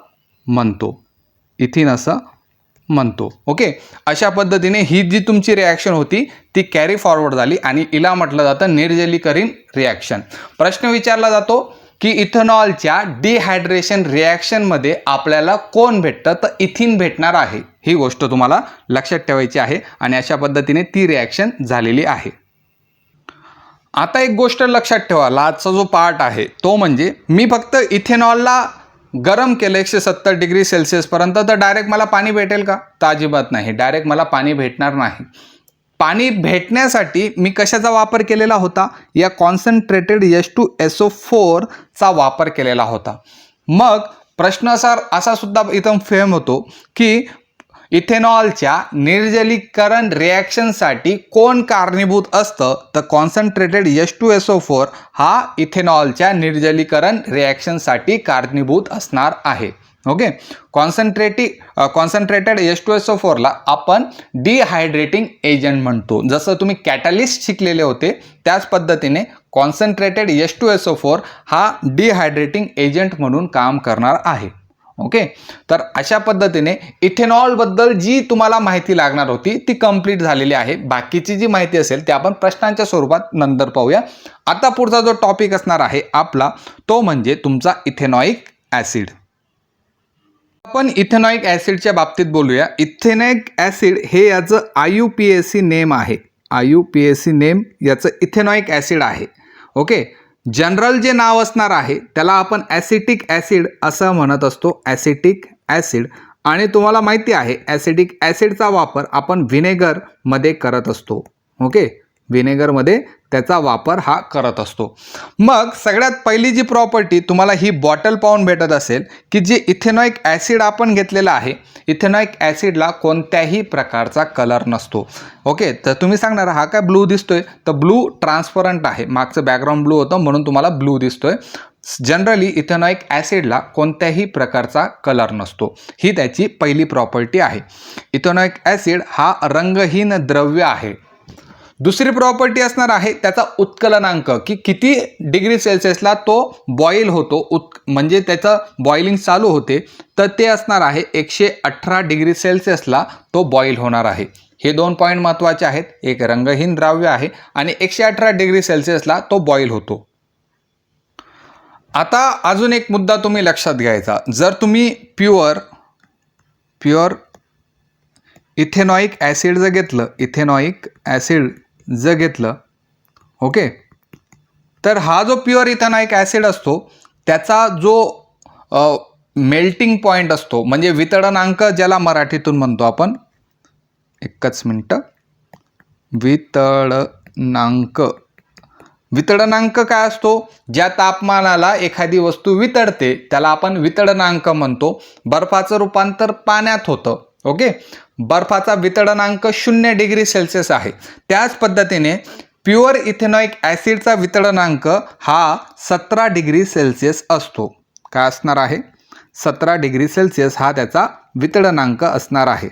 म्हणतो. ओके, अशा पद्धतीने ही जी तुमची रिॲक्शन होती ती कॅरी फॉरवर्ड झाली आणि हिला म्हटलं जातं निर्जलीकरण रिॲक्शन. प्रश्न विचारला जातो की इथेनॉलच्या डिहायड्रेशन रिॲक्शनमध्ये आपल्याला कोण भेटतं, तर इथिन भेटणार आहे. ही गोष्ट तुम्हाला लक्षात ठेवायची आहे आणि अशा पद्धतीने ती रिॲक्शन झालेली आहे. आता एक गोष्ट लक्षात ठेवा, आजचा जो पार्ट आहे तो म्हणजे मी फक्त इथेनॉलला गरम केलं 170 डिग्री सेल्सिअसपर्यंत, तर डायरेक्ट मला पाणी भेटेल का, तर अजिबात नाही, डायरेक्ट मला पाणी भेटणार नाही. पाणी भेटण्यासाठी मी कशाचा वापर केलेला होता, या कॉन्सन्ट्रेटेड H2SO4 चा वापर केलेला होता. मग प्रश्न असा सुद्धा इथं फेम होतो की इथेनॉलच्या निर्जलीकरण रिॲक्शनसाठी कोण कारणीभूत असतं, तर कॉन्सन्ट्रेटेड H2SO4 हा इथेनॉलच्या निर्जलीकरण रिॲक्शनसाठी कारणीभूत असणार आहे. ओके, कॉन्सन्ट्रेटेड H2SO4 ला आपण डिहायड्रेटिंग एजंट म्हणतो. जसं तुम्ही कॅटलिस्ट शिकलेले होते त्याच पद्धतीने कॉन्सन्ट्रेटेड H2SO4 हा डिहायड्रेटिंग एजंट म्हणून काम करणार आहे. ओके, तर अशा पद्धतीने इथेनॉलबद्दल जी तुम्हाला माहिती लागणार होती ती कंप्लीट झालेली आहे. बाकीची जी माहिती असेल ते आपण प्रश्नांच्या स्वरूपात नंतर पाहूया. आता पुढचा जो टॉपिक असणार आहे आपला तो म्हणजे तुमचा इथेनॉइक ॲसिड. आपण इथेनॉइक ॲसिडच्या बाबतीत बोलूया. इथेनॉइक ॲसिड हे याचं IUPAC नेम आहे. IUPAC नेम याचं इथेनॉइक ॲसिड आहे. ओके, जनरल जे नाव असणार आहे त्याला आपण ॲसिटिक ॲसिड असं म्हणत असतो, ॲसिटिक ॲसिड. आणि तुम्हाला माहिती आहे ॲसिटिक ॲसिडचा वापर आपण व्हिनेगरमध्ये करत असतो. ओके, व्हिनेगरमध्ये त्याचा वापर हा करत असतो. मग सगळ्यात पहिली जी प्रॉपर्टी तुम्हाला ही बॉटल पाहून भेटत असेल की जे इथेनॉइक ॲसिड आपण घेतलेलं आहे, इथेनॉइक ॲसिडला कोणत्याही प्रकारचा कलर नसतो. ओके, तर तुम्ही सांगणार हा काय ब्लू दिसतोय, तर ब्लू ट्रान्सपरंट आहे, मागचं बॅकग्राऊंड ब्लू होतं म्हणून तुम्हाला ब्लू दिसतोय. जनरली इथेनॉइक ॲसिडला कोणत्याही प्रकारचा कलर नसतो. ही त्याची पहिली प्रॉपर्टी आहे. इथेनॉइक ॲसिड हा रंगहीन द्रव्य आहे. दुसरी प्रॉपर्टी असणार आहे त्याचा उत्कलनांक, की किती डिग्री सेल्सिअसला तो बॉईल होतो, म्हणजे त्याचं बॉइलिंग चालू होते, तर ते असणार आहे 118 डिग्री सेल्सिअसला तो बॉईल होणार आहे. हे 2 पॉईंट महत्त्वाचे आहेत. एक रंगहीन द्रव्य आहे आणि 118 डिग्री सेल्सिअसला तो बॉईल होतो. आता अजून एक मुद्दा तुम्ही लक्षात घ्यायचा, जर तुम्ही प्युअर इथेनॉइक ॲसिड जर घेतलं, इथेनॉइक ॲसिड जर घेतलं, ओके, तर हा जो प्युअर इथेनॉइक ॲसिड असतो त्याचा जो मेल्टिंग पॉईंट असतो, म्हणजे वितळनांक ज्याला मराठीतून म्हणतो आपण, एकच मिनटं, वितळनांक काय असतो, ज्या तापमानाला एखादी वस्तू वितळते त्याला आपण वितळनांक म्हणतो. बर्फाचं रूपांतर पाण्यात होतं. ओके, बर्फाचा वितळनांक 0 डिग्री सेल्सिअस आहे. त्याच पद्धतीने प्युअर इथेनॉइक ॲसिडचा वितळनांक हा 17 डिग्री सेल्सिअस असतो. काय असणार आहे, 17 डिग्री सेल्सिअस हा त्याचा वितळनांक असणार आहे.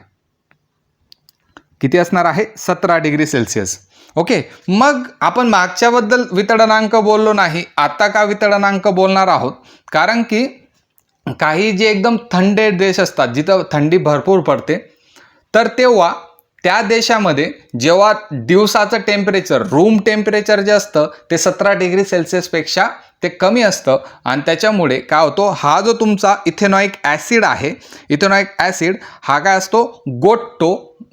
किती असणार आहे, 17 डिग्री सेल्सिअस. ओके, मग आपण मागच्याबद्दल वितळनांक बोललो नाही, आता का वितळनांक बोलणार आहोत, कारण की काही जे एकदम थंड देश असतात जिथं थंडी भरपूर पडते, तर तेव्हा त्या देशामध्ये जेव्हा दिवसाचं टेम्परेचर, रूम टेम्परेचर जे असतं ते 17 डिग्री सेल्सिअसपेक्षा ते कमी असतं आणि त्याच्यामुळे काय होतो, हा जो तुमचा इथेनॉइक ॲसिड आहे, इथेनॉइक ॲसिड हा काय असतो,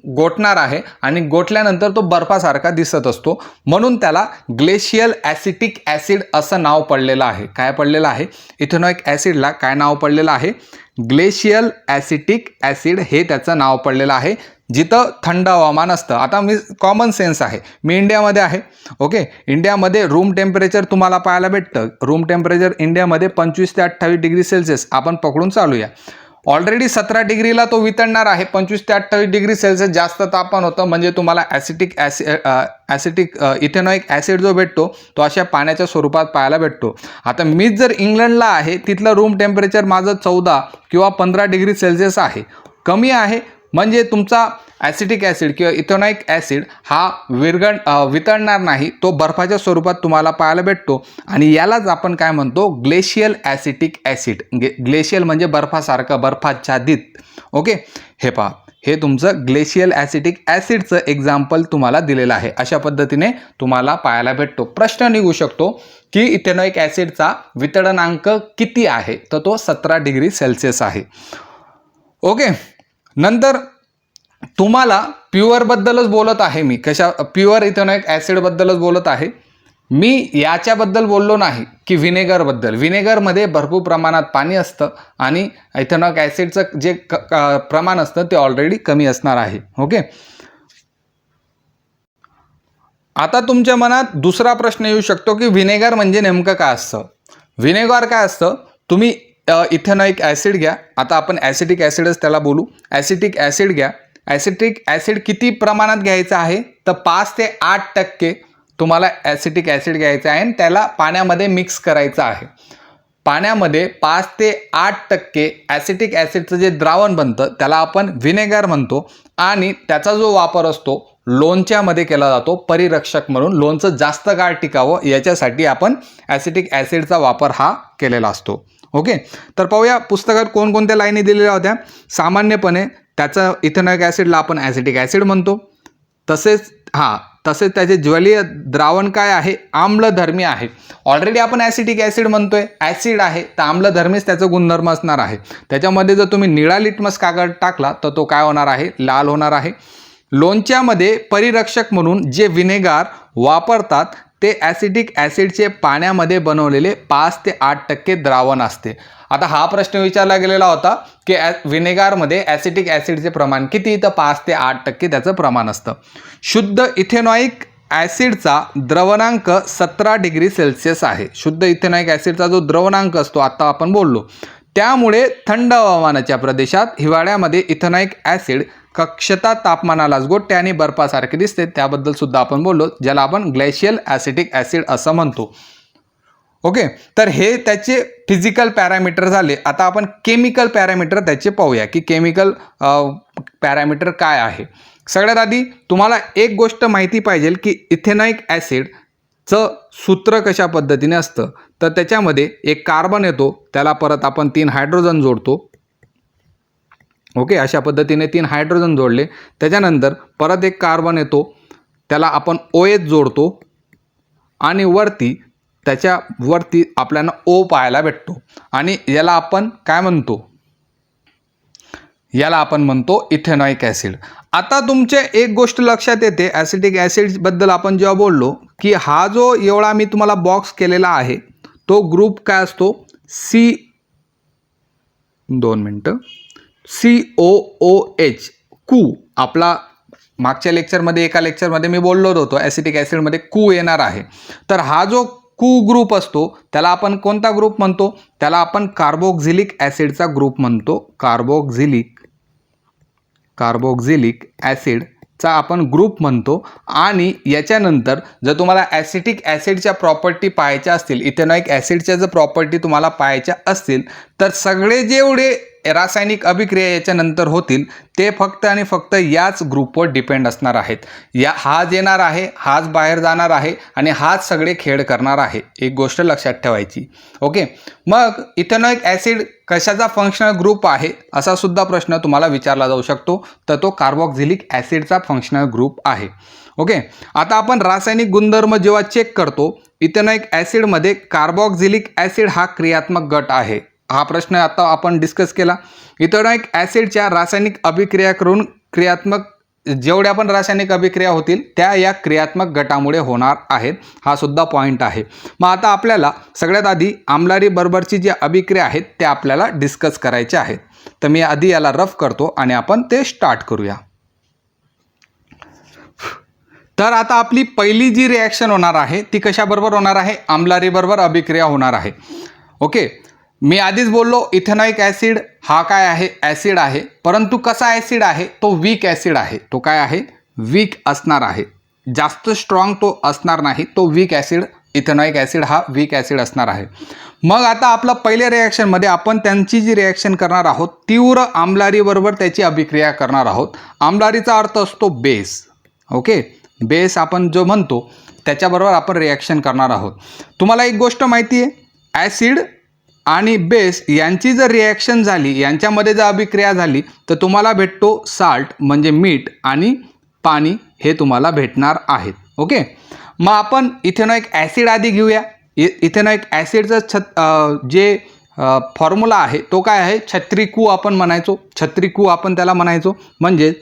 गोठणार आहे आणि गोठल्यानंतर तो बर्फासारखा दिसत असतो, म्हणून त्याला ग्लेशियल ॲसिटिक ॲसिड असं नाव पडलेलं आहे. काय पडलेलं आहे, इथेनॉइक ॲसिडला काय नाव पडलेलं आहे, ग्लेशियल ॲसिटिक ॲसिड हे त्याचं नाव पडलेलं आहे, जिथं थंड हवामान असतं. आता मी कॉमन सेन्स आहे, मी इंडियामध्ये आहे. ओके, इंडियामध्ये रूम टेम्परेचर तुम्हाला पाहायला भेटतं. रूम टेम्परेचर इंडियामध्ये 25 ते 28 डिग्री सेल्सिअस आपण पकडून चालूया. ऑलरेडी 17 डिग्रीला तो वितळणार आहे. 25 ते 28 डिग्री सेल्सिअस जास्त तापमान होतं, म्हणजे तुम्हाला ॲसिटिक इथेनॉइक ॲसिड जो भेटतो तो अशा पाण्याच्या स्वरूपात पाहायला भेटतो. आता मी जर इंग्लंडला आहे, तिथलं रूम टेम्परेचर माझं 14 किंवा 15 डिग्री सेल्सिअस आहे, कमी आहे, म्हणजे तुमचा ॲसिटिक ॲसिड किंवा इथेनॉइक ॲसिड हा वितळणार नाही, तो बर्फाच्या स्वरूपात तुम्हाला पाहायला भेटतो. आणि यालाच आपण काय म्हणतो, ग्लेशियल ॲसिटिक ॲसिड. ग्लेशियल म्हणजे बर्फासारखं, बर्फाच्छादित. ओके, हे पहा, हे तुमचं ग्लेशियल ॲसिटिक ॲसिडचं एक्झाम्पल तुम्हाला दिलेलं आहे. अशा पद्धतीने तुम्हाला पाहायला भेटतो. प्रश्न निघू शकतो की इथेनॉइक ॲसिडचा वितळनांक किती आहे, तर तो 17 डिग्री सेल्सिअस आहे. ओके, नंतर तुम्हाला प्युअरबद्दलच बोलत आहे मी, प्युअर इथेनॉइक ॲसिडबद्दलच बोलत आहे मी, याच्याबद्दल बोललो नाही की व्हिनेगरबद्दल. व्हिनेगरमध्ये भरपूर प्रमाणात पाणी असतं आणि इथेनॉइक ॲसिडचं जे प्रमाण असतं ते ऑलरेडी कमी असणार आहे. ओके, आता तुमच्या मनात दुसरा प्रश्न येऊ शकतो की व्हिनेगर म्हणजे नेमकं काय असतं. व्हिनेगर काय असतं, तुम्ही इथेनॉइक ॲसिड घ्या, आता आपण ॲसिटिक ॲसिडच त्याला बोलू. ॲसिटिक ॲसिड घ्या. ॲसिटिक ॲसिड किती प्रमाणात घ्यायचं आहे, तर 5 ते 8% तुम्हाला ॲसिटिक ॲसिड घ्यायचं आहे आणि त्याला पाण्यामध्ये मिक्स करायचं आहे. पाण्यामध्ये 5 ते 8% ॲसिटिक ॲसिडचं जे द्रावण बनतं त्याला आपण व्हिनेगर म्हणतो आणि त्याचा जो वापर असतो लोणच्यामध्ये केला जातो, परिरक्षक म्हणून. लोणचं जास्त काळ टिकावं याच्यासाठी आपण ॲसिटिक ॲसिडचा वापर हा केलेला असतो. ओके, तर पाहूया पुस्तकात कोणकोणत्या लाईनी दिलेल्या होत्या. सामान्यपणे त्याचं इथेनॉइक ॲसिडला आपण ॲसिटिक ॲसिड म्हणतो. तसेच त्याचे ज्वलीय द्रावण काय आहे, आम्लधर्मी आहे. ऑलरेडी आपण ॲसिटिक ॲसिड म्हणतोय, ॲसिड आहे तर आम्लधर्मीच त्याचं गुणधर्म असणार आहे. त्याच्यामध्ये जर तुम्ही निळा लिटमस कागद टाकला तर तो काय होणार आहे, लाल होणार आहे. लोणच्यामध्ये परिरक्षक म्हणून जे व्हिनेगर वापरतात ते ॲसिटिक ॲसिडचे पाण्यामध्ये बनवलेले 5 ते 8% द्रावण असते. आता हा प्रश्न विचारला गेलेला होता की व्हिनेगरमध्ये ॲसिटिक ॲसिडचे प्रमाण किती, तर 5 ते 8% त्याचं प्रमाण असतं. शुद्ध इथेनॉइक ॲसिडचा द्रवणांक 17 डिग्री सेल्सिअस आहे. शुद्ध इथेनॉइक ॲसिडचा जो द्रवणांक असतो आता आपण बोललो, त्यामुळे थंड हवामानाच्या प्रदेशात हिवाळ्यामध्ये इथेनॉइक ॲसिड कक्षता तापमानालाच गोठते आणि बर्फासारखे दिसते, त्याबद्दल सुद्धा आपण बोललो, ज्याला आपण ग्लेशियल ॲसिटिक ॲसिड असं म्हणतो. ओके, तर हे त्याचे फिजिकल पॅरामीटर झाले. आता आपण केमिकल पॅरामीटर त्याचे पाहूया की केमिकल पॅरामीटर काय आहे. सगळ्यात आधी तुम्हाला एक गोष्ट माहिती पाहिजे की इथेनॉइक ॲसिडचं सूत्र कशा पद्धतीने असतं, तर त्याच्यामध्ये एक कार्बन येतो, त्याला परत आपण 3 हायड्रोजन जोडतो. ओके, अशा पद्धतीने 3 हायड्रोजन जोडले, त्याच्यानंतर परत एक कार्बन येतो, त्याला आपण OH जोडतो आणि त्याच्यावरती आपल्याला O पाहायला भेटतो आणि याला आपण काय म्हणतो, याला आपण म्हणतो इथेनॉइक ॲसिड. आता तुमच्या एक गोष्ट लक्षात येते ॲसिटिक ॲसिडबद्दल आपण जेव्हा बोललो की हा जो एवढा मी तुम्हाला बॉक्स केलेला आहे तो ग्रुप काय असतो, COOH. आपला मागच्या लेक्चरमध्ये एका लेक्चरमध्ये मी बोललो होतो ॲसिटिक ॲसिडमध्ये कू येणार आहे. तर हा जो कू ग्रुप असतो त्याला आपण कोणता ग्रुप म्हणतो, त्याला आपण कार्बोक्झिलिक ॲसिडचा ग्रुप म्हणतो. कार्बोक्झिलिक ॲसिडचा आपण ग्रुप म्हणतो. आणि याच्यानंतर जर तुम्हाला ॲसिटिक ॲसिडच्या प्रॉपर्टी पाहायच्या असतील, इथेनॉइक ॲसिडच्या जर प्रॉपर्टी तुम्हाला पाहायच्या असतील, तर सगळे जेवढे रासायनिक अभिक्रिया याच्यानंतर होतील ते फक्त आणि फक्त याच ग्रुपवर डिपेंड असणार आहेत. हाच येणार आहे, हाच बाहेर जाणार आहे आणि हाच सगळे खेळ करणार आहे. एक गोष्ट लक्षात ठेवायची. ओके, मग इथेनॉइक ॲसिड कशाचा फंक्शनल ग्रुप आहे असा सुद्धा प्रश्न तुम्हाला विचारला जाऊ शकतो, तर तो कार्बोक्झिलिक ॲसिडचा फंक्शनल ग्रुप आहे. ओके, आता आपण रासायनिक गुणधर्म जेव्हा चेक करतो, इथेनॉइक ॲसिडमध्ये कार्बोक्झिलिक ॲसिड हा क्रियात्मक गट आहे. हा प्रश्न आता आपण डिस्कस केला. इथेनॉइक ॲसिडच्या रासायनिक अभिक्रिया करून क्रियात्मक जेवढ्या पण रासायनिक अभिक्रिया होतील त्या या क्रियात्मक गटामुळे होणार आहेत. हा सुद्धा पॉईंट आहे. मग आता आपल्याला सगळ्यात आधी आम्लारी बरोबरची जी अभिक्रिया आहेत त्या आपल्याला डिस्कस करायच्या आहेत. तर मी आधी याला रफ करतो आणि आपण ते स्टार्ट करूया. तर आता आपली पहिली जी रिॲक्शन होणार आहे ती कशाबरोबर होणार आहे? आम्लारी बरोबर अभिक्रिया होणार आहे. ओके, मी आधीच बोललो इथेनॉइक ॲसिड हा काय आहे? ॲसिड आहे. परंतु कसा ॲसिड आहे? तो वीक ॲसिड आहे. तो काय आहे? वीक असणार आहे. जास्त स्ट्रॉंग तो असणार नाही. तो वीक ॲसिड, इथेनॉइक ॲसिड हा वीक ॲसिड असणार आहे. मग आता आपलं पहिल्या रिॲक्शनमध्ये आपण त्यांची जी रिॲक्शन करणार आहोत तीव्र आम्लारी बरोबर त्याची अभिक्रिया करणार आहोत. आम्लारीचा अर्थ असतो बेस. ओके, बेस आपण जो म्हणतो त्याच्याबरोबर आपण रिॲक्शन करणार आहोत. तुम्हाला एक गोष्ट माहिती आहे, ॲसिड आणि बेस यांची जर रिॲक्शन झाली, यांच्यामध्ये जर अभिक्रिया झाली तर तुम्हाला भेटतो साल्ट म्हणजे मीठ आणि पाणी हे तुम्हाला भेटणार आहेत. ओके, मग आपण इथेनॉइक ॲसिड आधी घेऊया. इथेनॉइक ॲसिडचं जे फॉर्म्युला आहे तो काय आहे? छत्रीकू आपण म्हणायचो. छत्रीकू आपण त्याला म्हणायचो म्हणजे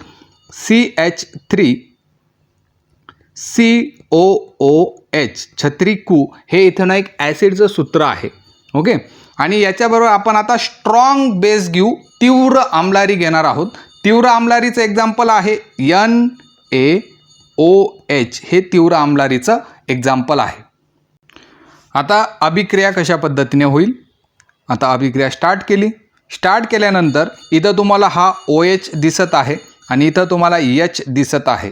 CH3COOH. छत्रीकू हे इथेनॉइक ॲसिडचं सूत्र आहे. ओके, आणि याच्याबरोबर आपण आता स्ट्रॉंग बेस घेऊ, तीव्र आम्लारी घेणार आहोत. तीव्र आम्लारीचं एक्झाम्पल आहे NaOH. हे तीव्र आम्लारीचं एक्झाम्पल आहे. आता अभिक्रिया कशा पद्धतीने होईल? आता अभिक्रिया स्टार्ट केली. स्टार्ट केल्यानंतर इथं तुम्हाला हा OH दिसत आहे आणि इथं तुम्हाला H दिसत आहे.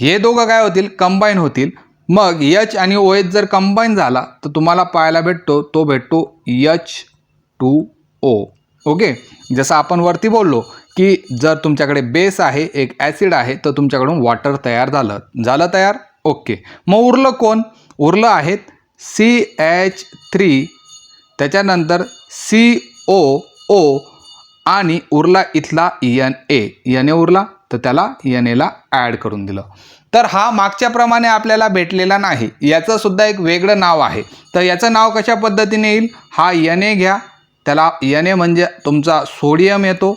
हे दोघं काय होतील? कंबाईन होतील. मग H आणि OH जर कंबाईन झाला तर तुम्हाला पाहायला भेटतो तो भेटतो H2O. ओके, जसं आपण वरती बोललो की जर तुमच्याकडे बेस आहे, एक ॲसिड आहे, तर तुमच्याकडून वॉटर तयार झालं तयार. ओके, मग उरलं कोण? उरलं आहेत CH3, त्याच्यानंतर COO आणि उरला इथला Na उरला तर त्याला Na ॲड करून दिलं. तर हा मागच्याप्रमाणे आपल्याला भेटलेला नाही, याचं सुद्धा एक वेगळं नाव आहे. तर याचं नाव कशा पद्धतीने येईल? हा Na घ्या, त्याला Na म्हणजे तुमचा सोडियम येतो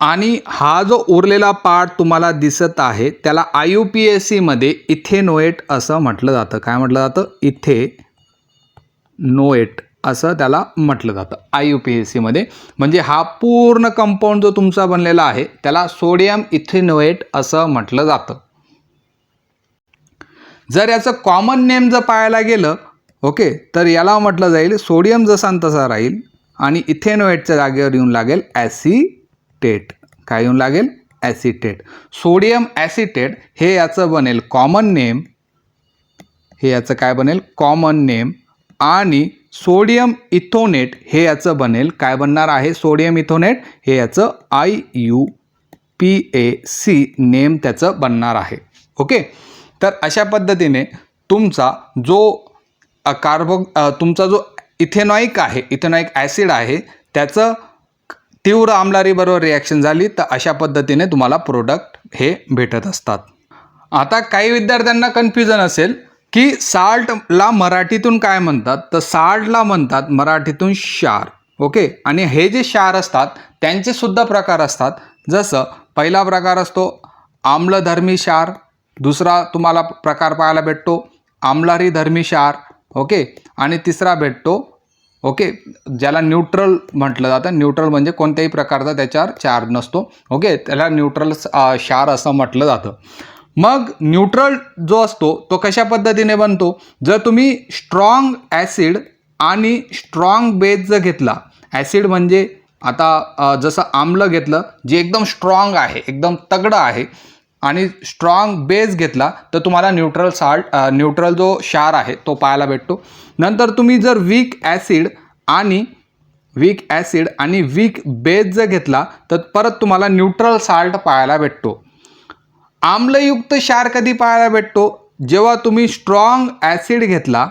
आणि हा जो उरलेला पार्ट तुम्हाला दिसत आहे त्याला IUPAC मध्ये इथेनोएट असं म्हटलं जातं. काय म्हटलं जातं? इथेनोएट असं त्याला म्हटलं जातं IUPAC मध्ये. म्हणजे हा पूर्ण कंपाऊंड जो तुमचा बनलेला आहे त्याला सोडियम इथेनोएट असं म्हटलं जातं. जर याचं कॉमन नेम जर पाहायला गेलं, ओके, तर याला म्हटलं जाईल सोडियम जसा तसा राहील आणि इथेनोएटच्या जागेवर येऊन लागेल ॲसिटेट. काय येऊन लागेल? ॲसिटेट. सोडियम ॲसिटेट हे याचं बनेल कॉमन नेम. हे याचं काय बनेल? Common name. आणि सोडियम इथोनेट हे याचं बनेल काय बनणार आहे? सोडियम इथोनेट हे याचं IUPAC नेम त्याचं बनणार आहे. ओके, तर अशा पद्धतीने तुमचा जो तुमचा जो इथेनॉइक आहे, इथेनॉइक ॲसिड आहे, त्याचं तीव्र आम्लारी बरोबर रिॲक्शन झाली तर अशा पद्धतीने तुम्हाला प्रोडक्ट हे भेटत असतात. आता काही विद्यार्थ्यांना कन्फ्युजन असेल की साल्टला मराठीतून काय म्हणतात? तर साल्टला म्हणतात मराठीतून क्षार. ओके, आणि हे जे क्षार असतात त्यांचे सुद्धा प्रकार असतात. जसं पहिला प्रकार असतो आम्लधर्मी क्षार, दुसरा तुम्हाला प्रकार पाहायला भेटतो आम्लारी धर्मी क्षार. ओके, आणि तिसरा भेटतो ओके ज्याला न्यूट्रल म्हटलं जातं. न्यूट्रल म्हणजे कोणत्याही प्रकारचा त्याच्यावर चार्ज नसतो. ओके, त्याला न्यूट्रल क्षार असं म्हटलं जातं. मग न्यूट्रल जो असतो तो कशा पद्धतीने बनतो? जर तुम्ही स्ट्रॉंग ॲसिड आणि स्ट्रॉंग बेस जर घेतला, ॲसिड म्हणजे आता जसं आम्ल घेतलं जे एकदम स्ट्रॉंग आहे, एकदम तगडं आहे, आणि स्ट्रॉंग बेस घेतला तर तुम्हाला न्यूट्रल जो क्षार आहे तो पाहायला भेटतो. नंतर तुम्ही जर वीक ॲसिड आणि वीक बेस जर घेतला तर परत तुम्हाला न्यूट्रल साल्ट पाहायला भेटतो. आम्लयुक्त क्षार कधी पाहायला भेटतो? जेव्हा तुम्ही स्ट्रॉंग ॲसिड घेतला,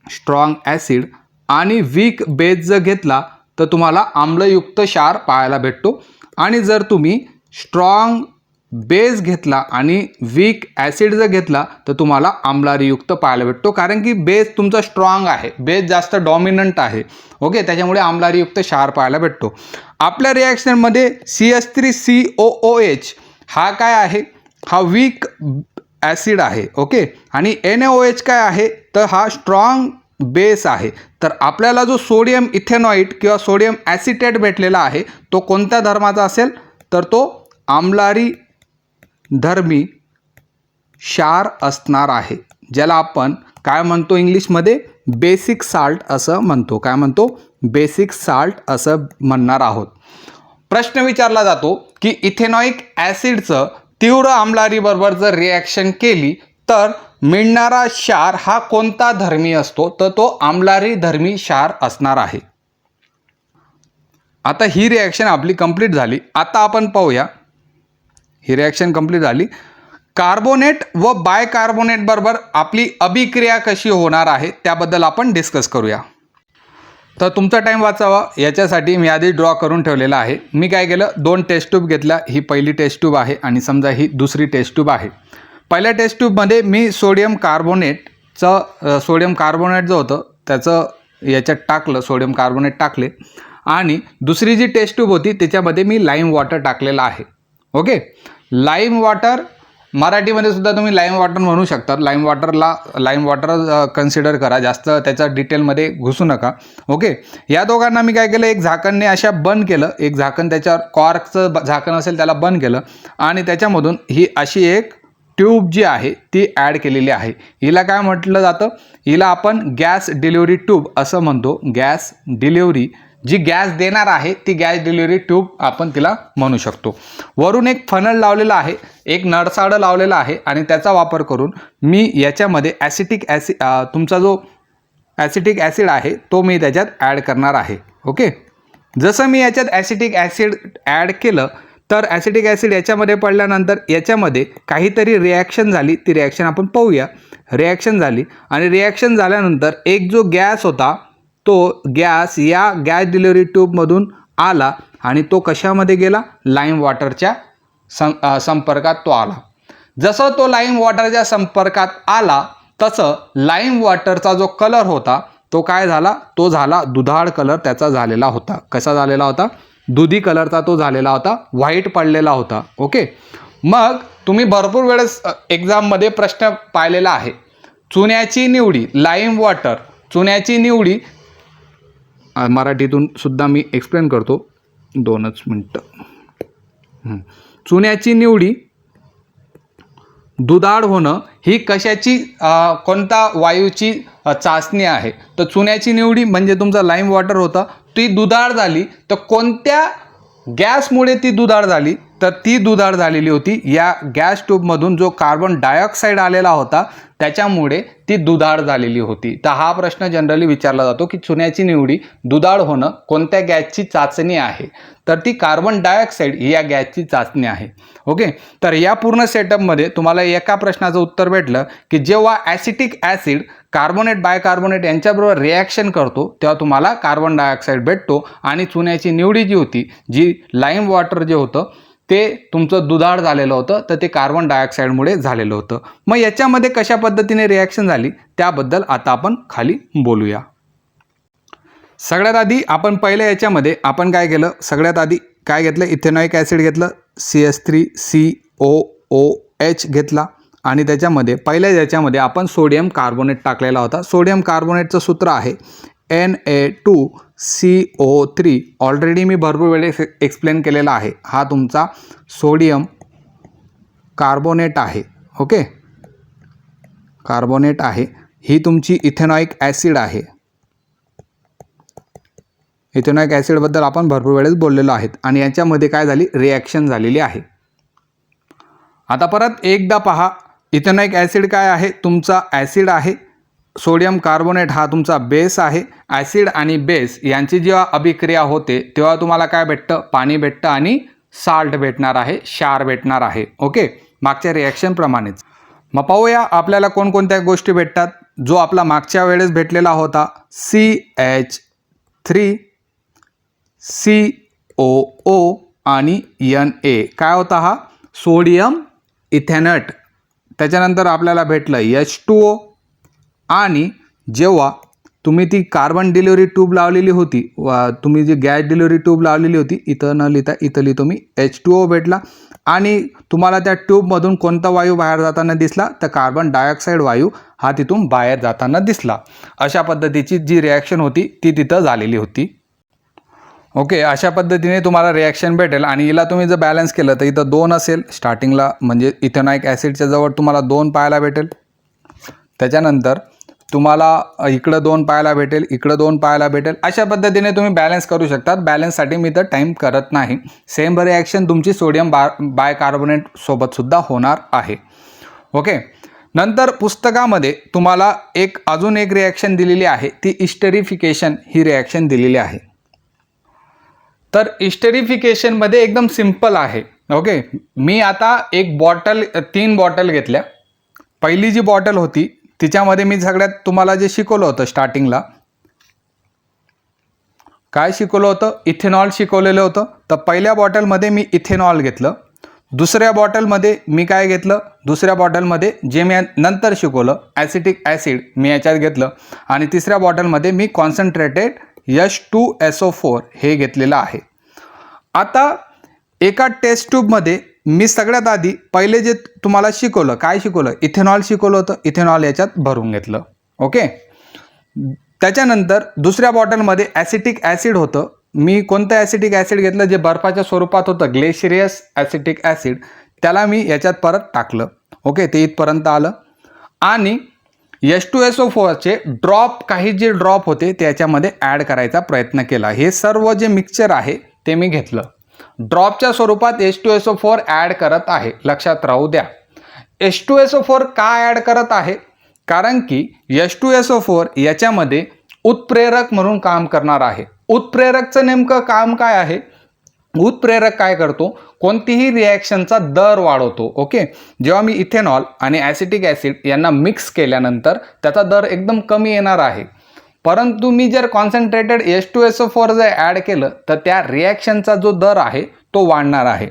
स्ट्रॉंग ॲसिड आणि वीक बेस जर घेतला तर तुम्हाला आम्लयुक्त क्षार पाहायला भेटतो. आणि जर तुम्ही स्ट्रॉंग बेस घेतला आणि वीक ॲसिड जर घेतला तर तुम्हाला आम्लारीयुक्त पाहायला भेटतो, कारण की बेस तुमचा स्ट्रॉंग आहे, बेस जास्त डॉमिनंट आहे. ओके, त्याच्यामुळे आम्लारीयुक्त क्षार पाहायला भेटतो. आपल्या रिॲक्शनमध्ये CH3COOH हा काय आहे, हा वीक ॲसिड आहे. ओके, आणि NaOH काय आहे, तर हा स्ट्रॉंग बेस आहे. तर आपल्याला जो सोडियम इथेनॉइट किंवा सोडियम ॲसिटेट भेटलेला आहे तो कोणत्या धर्माचा असेल, तर तो आम्लारी धर्मी क्षार असणार आहे, ज्याला आपण काय म्हणतो इंग्लिशमध्ये बेसिक साल्ट असं म्हणतो. काय म्हणतो, बेसिक साल्ट असं म्हणणार आहोत. प्रश्न विचारला जातो की इथेनॉइक ॲसिडचं तीव्र आम्लारीबरोबर जर रिॲक्शन केली तर मिळणारा क्षार हा कोणता धर्मी असतो, तर तो आम्लारी धर्मी क्षार असणार आहे. आता ही रिॲक्शन आपली कंप्लीट झाली. आता आपण पाहूया, ही रिॲक्शन कंप्लीट झाली, कार्बोनेट व बायकार्बोनेट बरोबर आपली अभिक्रिया कशी होणार आहे त्याबद्दल आपण डिस्कस करूया. तर तुमचा टाईम वाचावा याच्यासाठी मी आधी ड्रॉ करून ठेवलेला आहे. मी काय केलं, 2 टेस्ट ट्यूब घेतल्या. ही पहिली टेस्ट ट्यूब आहे आणि समजा ही दुसरी टेस्ट ट्यूब आहे. पहिल्या टेस्ट ट्यूबमध्ये मी सोडियम कार्बोनेट जो होतं त्याचं याच्यात टाकलं, सोडियम कार्बोनेट टाकले. आणि दुसरी जी टेस्ट ट्यूब होती त्याच्यामध्ये मी लाईम वॉटर टाकलेलं आहे. ओके, लाईम वॉटर मराठीमध्ये सुद्धा तुम्ही लाईम वॉटर म्हणू शकता. लाईम वॉटर कन्सिडर करा, जास्त त्याच्या डिटेलमध्ये घुसू नका. ओके, या दोघांना मी काय केलं, एक झाकणने अशा बंद केलं, एक झाकण त्याच्यावर कॉर्कचं झाकण असेल त्याला बंद केलं आणि त्याच्यामधून ही अशी एक ट्यूब जी आहे ती ॲड केलेली आहे. हिला काय म्हटलं जातं, हिला आपण गॅस डिलिव्हरी ट्यूब असं म्हणतो. गॅस डिलिव्हरी, जी गॅस देणार आहे ती गॅस डिलिव्हरी ट्यूब आपण तिला म्हणू शकतो. वरून एक फनल लावलेला आहे, एक नळसाडं लावलेलं आहे आणि त्याचा वापर करून मी याच्यामध्ये तुमचा जो ॲसिटिक ॲसिड आहे तो मी त्याच्यात ॲड करणार आहे. ओके, जसं मी याच्यात ॲसिटिक ॲसिड ॲड केलं तर ॲसिटिक ॲसिड याच्यामध्ये पडल्यानंतर याच्यामध्ये काहीतरी रिॲक्शन झाली. ती रिॲक्शन आपण पाहूया. रिॲक्शन झाली आणि रिॲक्शन झाल्यानंतर एक जो गॅस होता तो गॅस या गॅस डिलिव्हरी ट्यूबमधून आला आणि तो कशामध्ये गेला, लाईम वॉटरच्या संपर्कात तो आला. जसं तो लाईम वॉटरच्या संपर्कात आला तसं लाईम वॉटरचा जो कलर होता तो काय झाला, तो झाला दुधाळ कलर त्याचा झालेला होता. कसा झालेला होता, दुधी कलरचा तो झालेला होता, व्हाईट पडलेला होता. ओके, मग तुम्ही भरपूर वेळेस एक्झाममध्ये प्रश्न पाहिलेला आहे, चुन्याची निवडी, लाईम वॉटर, चुन्याची निवडी, मराठीतून सुद्धा मी एक्सप्लेन करतो, 2च मिनटं. चुन्याची निवडी, दुधाळ होणं ही कशाची, कोणता वायूची चाचणी आहे, तर चुन्याची निवडी म्हणजे तुमचा लाईम वॉटर होता, ती दुधाळ झाली. तर कोणत्या गॅसमुळे ती दुधाळ झाली, तर ती दुधाळ झालेली होती या गॅस ट्यूबमधून जो कार्बन डायऑक्साईड आलेला होता त्याच्यामुळे ती दुधाळ झालेली होती. तर हा प्रश्न जनरली विचारला जातो की चुन्याची निवडी, दुधाळ होणं कोणत्या गॅसची चाचणी आहे, तर ती कार्बन डायऑक्साईड ही या गॅसची चाचणी आहे. ओके, तर या पूर्ण सेटअपमध्ये तुम्हाला एका प्रश्नाचं उत्तर भेटलं की जेव्हा ॲसिटिक ॲसिड कार्बोनेट बायकार्बोनेट यांच्याबरोबर रिॲक्शन करतो तेव्हा तुम्हाला कार्बन डायऑक्साईड भेटतो आणि चुन्याची निवडी जी होती, जी लाईम वॉटर जे होतं ते तुमचं दुधाळ झालेलं होतं, तर ते कार्बन डायऑक्साईडमुळे झालेलं होतं. मग याच्यामध्ये कशा पद्धतीने रिॲक्शन झाली त्याबद्दल आता आपण खाली बोलूया. सगळ्यात आधी आपण पहिल्या याच्यामध्ये आपण काय केलं, सगळ्यात आधी काय घेतलं, इथेनॉइक ॲसिड घेतलं, CH3COOH घेतला आणि त्याच्यामध्ये पहिल्या याच्यामध्ये आपण सोडियम कार्बोनेट टाकलेला होता. सोडियम कार्बोनेटचं सूत्र आहे Na2CO3. ऑलरेडी मी भरपूर वेळेस एक्सप्लेन केलेला आहे. हा तुमचा सोडियम कार्बोनेट आहे. ओके, कार्बोनेट आहे. ही तुमची इथेनॉइक ॲसिड आहे. इथेनॉइक ॲसिडबद्दल आपण भरपूर वेळेस बोललेलो आहेत आणि याच्यामध्ये काय झाली, रिॲक्शन झालेली आहे. आता परत एकदा पहा, इथेनॉइक ॲसिड काय आहे, तुमचा ॲसिड आहे. सोडियम कार्बोनेट हा तुमचा बेस आहे. ॲसिड आणि बेस यांची जेव्हा अभिक्रिया होते तेव्हा तुम्हाला काय भेटतं, पाणी भेटतं आणि साल्ट भेटणार आहे, क्षार भेटणार आहे. ओके, मागच्या रिॲक्शनप्रमाणेच. मग पाहूया आपल्याला कोणकोणत्या गोष्टी भेटतात. जो आपला मागच्या वेळेस भेटलेला होता CH3COO आणि Na, काय होता हा सोडियम इथेनट, त्याच्यानंतर आपल्याला भेटलं H2O, आणि जेव्हा तुम्ही ती कार्बन डिलिव्हरी ट्यूब लावलेली होती, तुम्ही जी गॅस डिलिव्हरी ट्यूब लावलेली होती, इथं न लिहिता इथं लिहितो मी H2O भेटला, आणि तुम्हाला त्या ट्यूबमधून कोणता वायू बाहेर जाताना दिसला, तर कार्बन डायऑक्साईड वायू हा तिथून बाहेर जाताना दिसला. अशा पद्धतीची जी रिॲक्शन होती ती तिथं झालेली होती. ओके, अशा पद्धतीने तुम्हाला रिॲक्शन भेटेल. आणि हिला तुम्ही जर बॅलन्स केलं तर इथं 2 असेल स्टार्टिंगला, म्हणजे इथेनॉइक ॲसिडच्या जवळ तुम्हाला 2 पाहायला भेटेल. त्याच्यानंतर तुम्हाला इकडं 2 पाहायला भेटेल, इकडं 2 पाहायला भेटेल. अशा पद्धतीने तुम्ही बॅलन्स करू शकतात. बॅलन्ससाठी मी तर टाईम करत नाही. सेम रिॲक्शन तुमची सोडियम बायकार्बोनेट सोबतसुद्धा होणार आहे. ओके, नंतर पुस्तकामध्ये तुम्हाला अजून एक रिॲक्शन दिलेली आहे, ती इस्टरिफिकेशन ही रिॲक्शन दिलेली आहे. तर इस्टरिफिकेशनमध्ये एकदम सिम्पल आहे. ओके, मी आता 3 बॉटल घेतल्या. पहिली जी बॉटल होती तिच्यामध्ये मी सगळ्यात तुम्हाला जे शिकवलं होतं स्टार्टिंगला, काय शिकवलं होतं, इथेनॉल शिकवलेलं होतं. तर पहिल्या बॉटलमध्ये मी इथेनॉल घेतलं. दुसऱ्या बॉटलमध्ये मी काय घेतलं, दुसऱ्या बॉटलमध्ये जे मी नंतर शिकवलं ॲसिटिक ॲसिड मी याच्यात घेतलं. आणि तिसऱ्या बॉटलमध्ये मी कॉन्सन्ट्रेटेड H2SO4 हे घेतलेलं आहे. आता एका टेस्ट ट्यूबमध्ये मी सगळ्यात आधी पहिले जे तुम्हाला शिकवलं, काय शिकवलं, इथेनॉल शिकवलं होतं, इथेनॉल याच्यात भरून घेतलं. ओके, त्याच्यानंतर दुसऱ्या बॉटलमध्ये ॲसिटिक ॲसिड होतं. मी कोणतं ॲसिटिक ॲसिड घेतलं, जे बर्फाच्या स्वरूपात होतं, ग्लेशियस ॲसिटिक ॲसिड, त्याला मी याच्यात परत टाकलं. ओके, ते इथपर्यंत आलं. आणि H2SO4चे काही जे ड्रॉप होते त्याच्यामध्ये ॲड करायचा प्रयत्न केला. हे सर्व जे मिक्सचर आहे ते मी घेतलं. ड्रॉपच्या स्वरूपात H2SO4 ॲड करत आहे, लक्षात राहू द्या. H2SO4 का ॲड करत आहे, कारण की H2SO4 याच्यामध्ये उत्प्रेरक म्हणून काम करणार आहे. उत्प्रेरकचं नेमकं काम काय आहे, उत्प्रेरक काय करतो, कोणतीही रिॲक्शनचा दर वाढवतो. ओके, जेव्हा मी इथेनॉल आणि ॲसिटिक ॲसिड यांना मिक्स केल्यानंतर त्याचा दर एकदम कमी येणार आहे. परंतु मी जर कॉन्सन्ट्रेटेड H2SO4 जर ॲड केलं तर त्या रिॲक्शनचा जो दर आहे तो वाढणार आहे.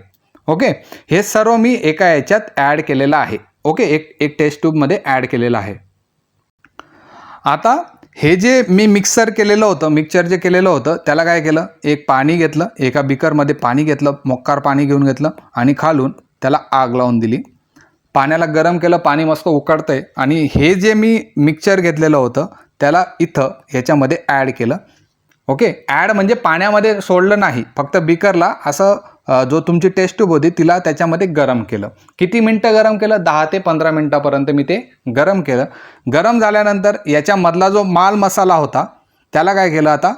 ओके, हे सर्व मी एका याच्यात ॲड केलेलं आहे. ओके, एक टेस्ट ट्यूबमध्ये ॲड केलेलं आहे. आता हे जे मी मिक्सचर जे केलेलं होतं त्याला काय केलं, एक पाणी घेतलं, एका बिकरमध्ये पाणी घेतलं, मोक्कार पाणी घेऊन घेतलं आणि खालून त्याला आग लावून दिली. पाण्याला गरम केलं, पाणी मस्त उकळतंय, आणि हे जे मी मिक्सचर घेतलेलं होतं त्याला इथं ह्याच्यामध्ये ॲड केलं. ओके, ॲड म्हणजे पाण्यामध्ये सोडलं नाही, फक्त बिकरला असं जो तुमची टेस्ट ट्यूब होती तिला त्याच्यामध्ये गरम केलं. किती मिनटं गरम केलं, 10 ते 15 मिनटापर्यंत मी ते गरम केलं. गरम झाल्यानंतर याच्यामधला जो माल मसाला होता त्याला काय केलं, आता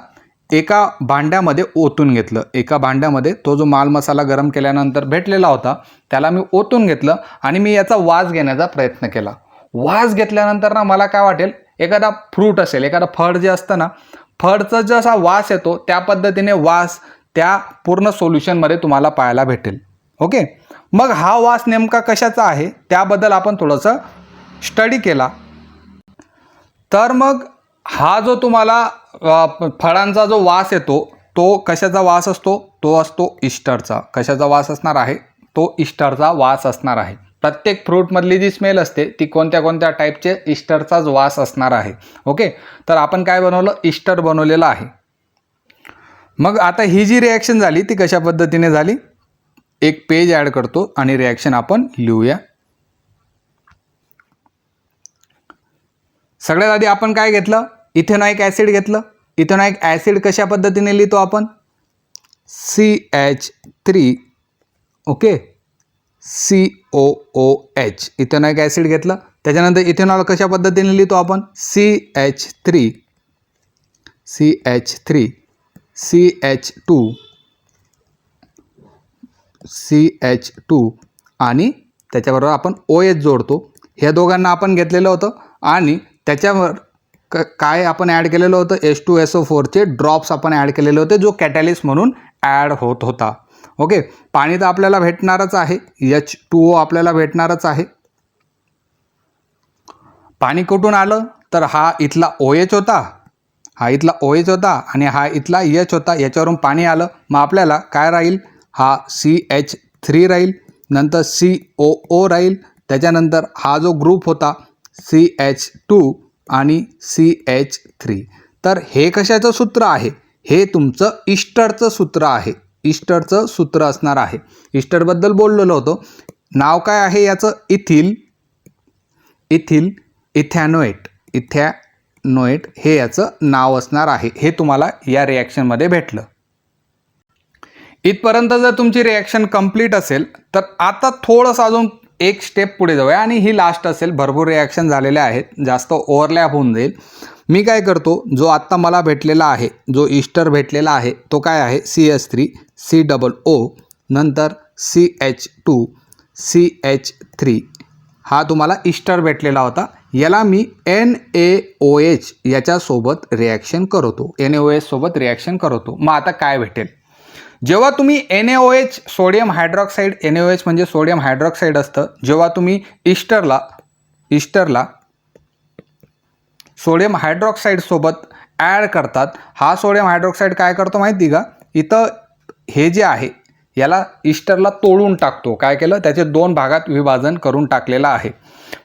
एका भांड्यामध्ये ओतून घेतलं. एका भांड्यामध्ये तो जो माल मसाला गरम केल्यानंतर भेटलेला होता त्याला मी ओतून घेतलं आणि मी याचा वास घेण्याचा प्रयत्न केला. वास घेतल्यानंतर ना मला काय वाटेल, एखादा फ्रूट असेल, एखादा फळ जे असतं ना, फळचा जसा वास येतो त्या पद्धतीने वास त्या पूर्ण सोल्युशनमध्ये तुम्हाला पाहायला भेटेल. ओके, मग हा वास नेमका कशाचा आहे त्याबद्दल आपण थोडंसं स्टडी केला. तर मग हा जो तुम्हाला फळांचा जो वास येतो तो कशाचा वास असतो, तो असतो इस्टरचा. कशाचा वास असणार आहे, तो इस्टरचा वास असणार आहे. प्रत्येक फ्रूटमधली जी स्मेल असते ती कोणत्या कोणत्या टाईपचे इस्टरचाच वास असणार आहे. ओके, तर आपण काय बनवलं, इस्टर बनवलेलं आहे. मग आता ही जी रिॲक्शन झाली ती कशा पद्धतीने झाली, एक पेज ॲड करतो आणि रिॲक्शन आपण लिहूया. सगळ्यात आधी आपण काय घेतलं, इथेनॉइक ॲसिड घेतलं. इथेनॉइक ॲसिड कशा पद्धतीने लिहितो आपण, CH3. Okay, COOH, ethanoic acid घेतलं. त्याच्यानंतर इथेनॉल कशा पद्धतीने लिहितो आपण, CH3, CH2 आणि त्याच्याबरोबर आपण OH जोडतो. ह्या दोघांना आपण घेतलेलं होतं आणि त्याच्यावर काय आपण ॲड केलेलं होतं, H2SO4चे ड्रॉप्स आपण ॲड केलेले होते, जो कॅटॅलिस्ट म्हणून ॲड होत होता. ओके, पाणी तर आपल्याला भेटणारच आहे, H2O आपल्याला भेटणारच आहे. पाणी कुठून आलं, तर हा इथला OH होता, आणि हा इथला H होता, याच्यावरून पाणी आलं. मग आपल्याला काय राहील, हा CH3 राहील. नंतर COO राहील, त्याच्यानंतर हा जो ग्रुप होता CH2 आणि CH3. तर हे कशाचं सूत्र आहे? हे तुमचं ईस्टरचं सूत्र आहे. ईस्टरचं सूत्र असणार आहे. ईस्टरबद्दल बोललेलो होतो. नाव काय आहे याचं? इथॅनोएट हे याचं नाव असणार आहे. हे तुम्हाला या रिॲक्शनमध्ये भेटलं. इथपर्यंत जर तुमची रिॲक्शन कंप्लीट असेल तर आता थोडंसं अजून एक स्टेप पुढे जाऊया आणि ही लास्ट असेल. भरपूर रिॲक्शन झालेले आहेत, जास्त ओव्हरलॅप होऊन जाईल. मी काय करतो, जो आत्ता मला भेटलेला आहे, जो ईस्टर भेटलेला आहे तो काय आहे? CH3 COO नंतर CH2 CH3 हा तुम्हाला ईस्टर भेटलेला होता. याला मी NaOH याच्यासोबत रिॲक्शन करतो, NaOH सोबत रिॲक्शन करतो. मग आता काय भेटेल? जेव्हा तुम्ही NaOH सोडियम हायड्रॉक्साईड, NaOH म्हणजे सोडियम हायड्रॉक्साईड असतं, जेव्हा तुम्ही ईस्टरला सोडियम हायड्रॉक्साईड सोबत ॲड करतात, हा सोडियम हायड्रॉक्साईड काय करतो माहिती का? इथं हे जे आहे याला ईस्टरला तोडून टाकतो. काय केलं? त्याचे 2 भागात विभाजन करून टाकलेलं आहे.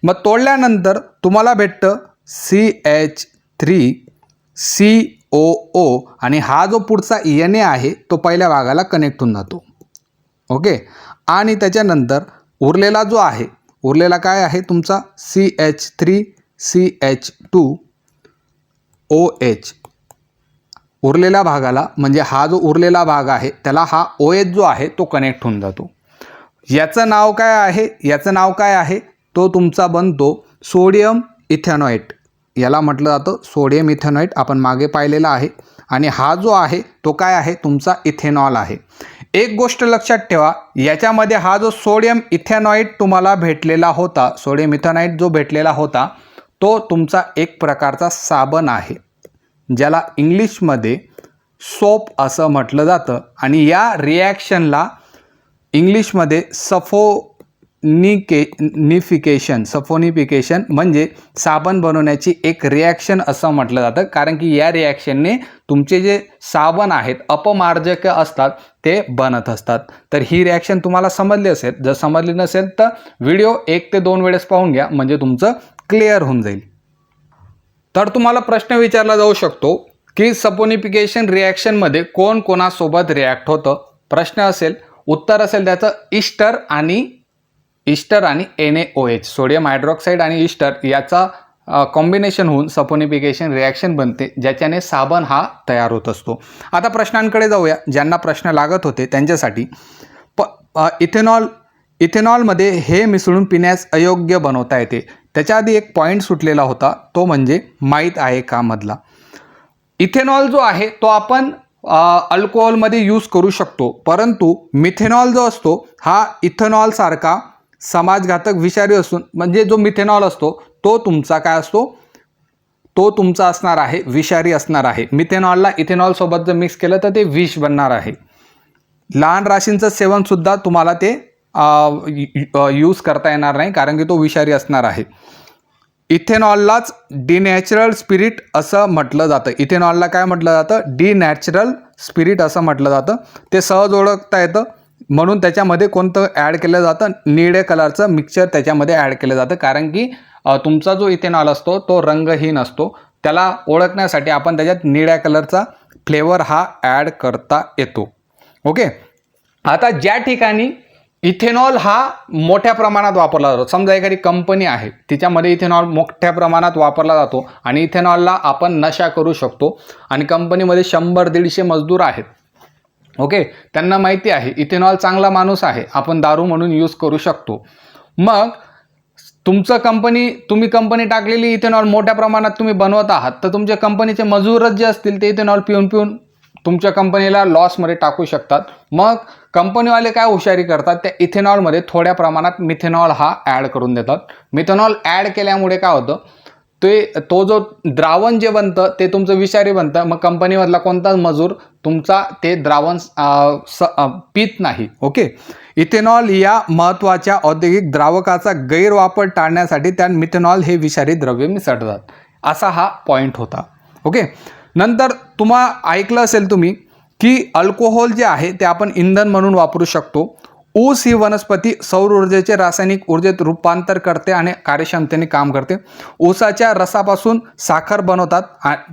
मग तोडल्यानंतर तुम्हाला भेटतं CH3 COO आणि हा जो पुढचा Na आहे तो पहिल्या भागाला कनेक्ट होऊन जातो. ओके. आणि त्याच्यानंतर उरलेला जो आहे, उरलेला काय आहे तुमचा? CH3 CH2 OH. उरलेल्या भागाला म्हणजे हा जो उरलेला भाग आहे त्याला हा OH जो आहे तो कनेक्ट होऊन जातो. याचं नाव काय आहे? याचं नाव काय आहे? तो तुमचा बनतो सोडियम इथेनॉएट. याला म्हटलं जातं सोडियम इथेनॉएट, आपण मागे पाहिलेला आहे. आणि हा जो आहे तो काय आहे? तुमचा इथेनॉल आहे. एक गोष्ट लक्षात ठेवा, याच्यामध्ये हा जो सोडियम इथेनॉएट तुम्हाला भेटलेला होता, सोडियम इथेनॉएट जो भेटलेला होता तो तुमचा एक प्रकारचा साबण आहे, ज्याला इंग्लिशमध्ये सोप असं म्हटलं जातं. आणि या रिॲक्शनला इंग्लिशमध्ये सफोनिफिकेशन म्हणजे साबण बनवण्याची एक रिॲक्शन असं म्हटलं जातं. कारण की या रिॲक्शनने तुमचे जे साबण आहेत, अपमार्जक असतात, ते बनत असतात. तर ही रिॲक्शन तुम्हाला समजली असेल. जर समजली नसेल तर व्हिडिओ 1 ते 2 वेळेस पाहून घ्या, म्हणजे तुमचं क्लिअर होऊन जाईल. तर तुम्हाला प्रश्न विचारला जाऊ शकतो की सपोनिफिकेशन रिॲक्शनमध्ये कोण कोणासोबत रिॲक्ट होतं? प्रश्न असेल, उत्तर असेल त्याचं ईस्टर आणि NaOH, सोडियम हायड्रॉक्साईड आणि ईस्टर याचा कॉम्बिनेशन होऊन सपोनिफिकेशन रिॲक्शन बनते, ज्याच्याने साबण हा तयार होत असतो. आता प्रश्नांकडे जाऊया, ज्यांना प्रश्न लागत होते त्यांच्यासाठी. इथेनॉलमध्ये हे मिसळून पिण्यास अयोग्य बनवता येते. त्याच्या आधी एक पॉईंट सुटलेला होता, तो म्हणजे माहीत आहे का मधला. इथेनॉल जो आहे तो आपण अल्कोहोलमध्ये यूज करू शकतो, परंतु मिथेनॉल जो असतो हा इथेनॉलसारखा समाजघातक विषारी असून, म्हणजे जो मिथेनॉल असतो तो तुमचा काय असतो? तो तुमचा असणार आहे विषारी असणार आहे. मिथेनॉलला इथेनॉलसोबत जर मिक्स केलं तर ते विष बनणार आहे. लहान राशींचं सेवनसुद्धा तुम्हाला ते यूज करता येणार नाही, कारण की तो विषारी असणार आहे. इथेनॉललाच डिनॅचरल स्पिरिट असं म्हटलं जातं. इथेनॉलला काय म्हटलं जातं? डिनॅचरल स्पिरिट असं म्हटलं जातं. ते सहज ओळखता येतं म्हणून त्याच्यामध्ये कोणतं ॲड केलं जातं? निळ्या कलरचं मिक्सचर त्याच्यामध्ये ॲड केलं जातं, कारण की तुमचा जो इथेनॉल असतो तो रंगहीन असतो. त्याला ओळखण्यासाठी आपण त्याच्यात निळ्या कलरचा फ्लेवर हा ॲड करता येतो. ओके. आता ज्या ठिकाणी इथेनॉल हा मोठ्या प्रमाणात वापरला जातो, समजा एखादी कंपनी आहे तिच्यामध्ये इथेनॉल मोठ्या प्रमाणात वापरला जातो आणि इथेनॉलला आपण नशा करू शकतो, आणि कंपनीमध्ये 100-150 मजदूर आहेत. ओके. त्यांना माहिती आहे इथेनॉल चांगला माणूस आहे, आपण दारू म्हणून यूज करू शकतो. मग तुम्ही कंपनी टाकलेली इथेनॉल मोठ्या प्रमाणात तुम्ही बनवत आहात, तर तुमच्या कंपनीचे मजूरच जे असतील ते इथेनॉल पिऊन तुमच्या कंपनीला लॉसमध्ये टाकू शकतात. मग कंपनीवाले काय हुशारी करतात? त्या इथेनॉलमध्ये थोड्या प्रमाणात मिथेनॉल हा ॲड करून देतात. मिथेनॉल ॲड केल्यामुळे काय होतं? तो जो द्रावण जे बनतं ते तुमचं विषारी बनतं. मग कंपनीमधला कोणताच मजूर तुमचा ते द्रावण पित नाही. ओके. इथेनॉल या महत्त्वाच्या औद्योगिक द्रावकाचा गैरवापर टाळण्यासाठी त्यात मिथेनॉल हे विषारी द्रव्य मिसळतात, असा हा पॉईंट होता. ओके. नंतर ऐकलं असेल तुम्ही की अल्कोहोल जे आहे ते आपण इंधन म्हणून वापरू शकतो. ऊस ही वनस्पती सौर ऊर्जेचे रासायनिक ऊर्जेत रूपांतर करते आणि कार्यक्षमतेने काम करते. ऊसाच्या रसापासून साखर बनवतात.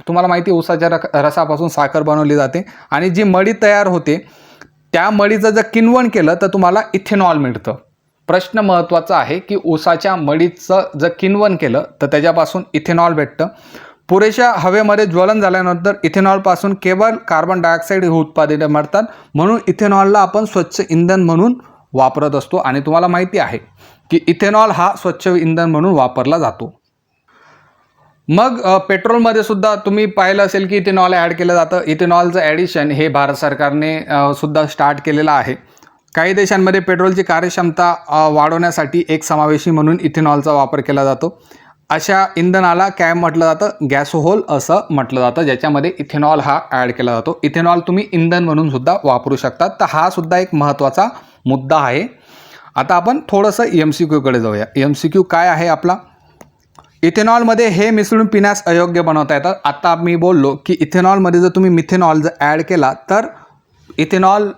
तुम्हाला माहिती आहे ऊसाच्या रसापासून साखर बनवली जाते आणि जी मळी तयार होते त्या मळीचं जर किण्वन केलं तर तुम्हाला इथेनॉल मिळतं. प्रश्न महत्त्वाचा आहे की ऊसाच्या मळीचं जर किण्वन केलं तर त्याच्यापासून इथेनॉल भेटतं. पुरेशा हवेमध्ये ज्वलन झाल्यानंतर इथेनॉलपासून केवळ कार्बन डायऑक्साईड हे उत्पादित मिळतात. म्हणून इथेनॉलला आपण स्वच्छ इंधन म्हणून वापरत असतो आणि तुम्हाला माहिती आहे की इथेनॉल हा स्वच्छ इंधन म्हणून वापरला जातो. मग पेट्रोलमध्ये सुद्धा तुम्ही पाहिलं असेल की इथेनॉल ॲड केलं जातं. इथेनॉलचं ॲडिशन हे भारत सरकारने सुद्धा स्टार्ट केलेलं आहे. काही देशांमध्ये पेट्रोलची कार्यक्षमता वाढवण्यासाठी एक समावेशी म्हणून इथेनॉलचा वापर केला जातो. अशा इंधनाला काय म्हटलं जातं, गॅसोहोल असं म्हटलं जातं, ज्याच्यामध्ये इथेनॉल हा ॲड केला जातो. इथेनॉल तुम्ही इंधन म्हणून सुद्धा वापरू शकतात. तर हा सुद्धा एक महत्त्वाचा मुद्दा आहे. आता आपण थोडंसं MCQकडे जाऊया. MCQ काय आहे आपला, इथेनॉलमध्ये हे मिसळून पिण्यास अयोग्य बनवता येतात. आता मी बोललो की इथेनॉलमध्ये जर तुम्ही मिथेनॉल जर ॲड केला तर इथेनॉल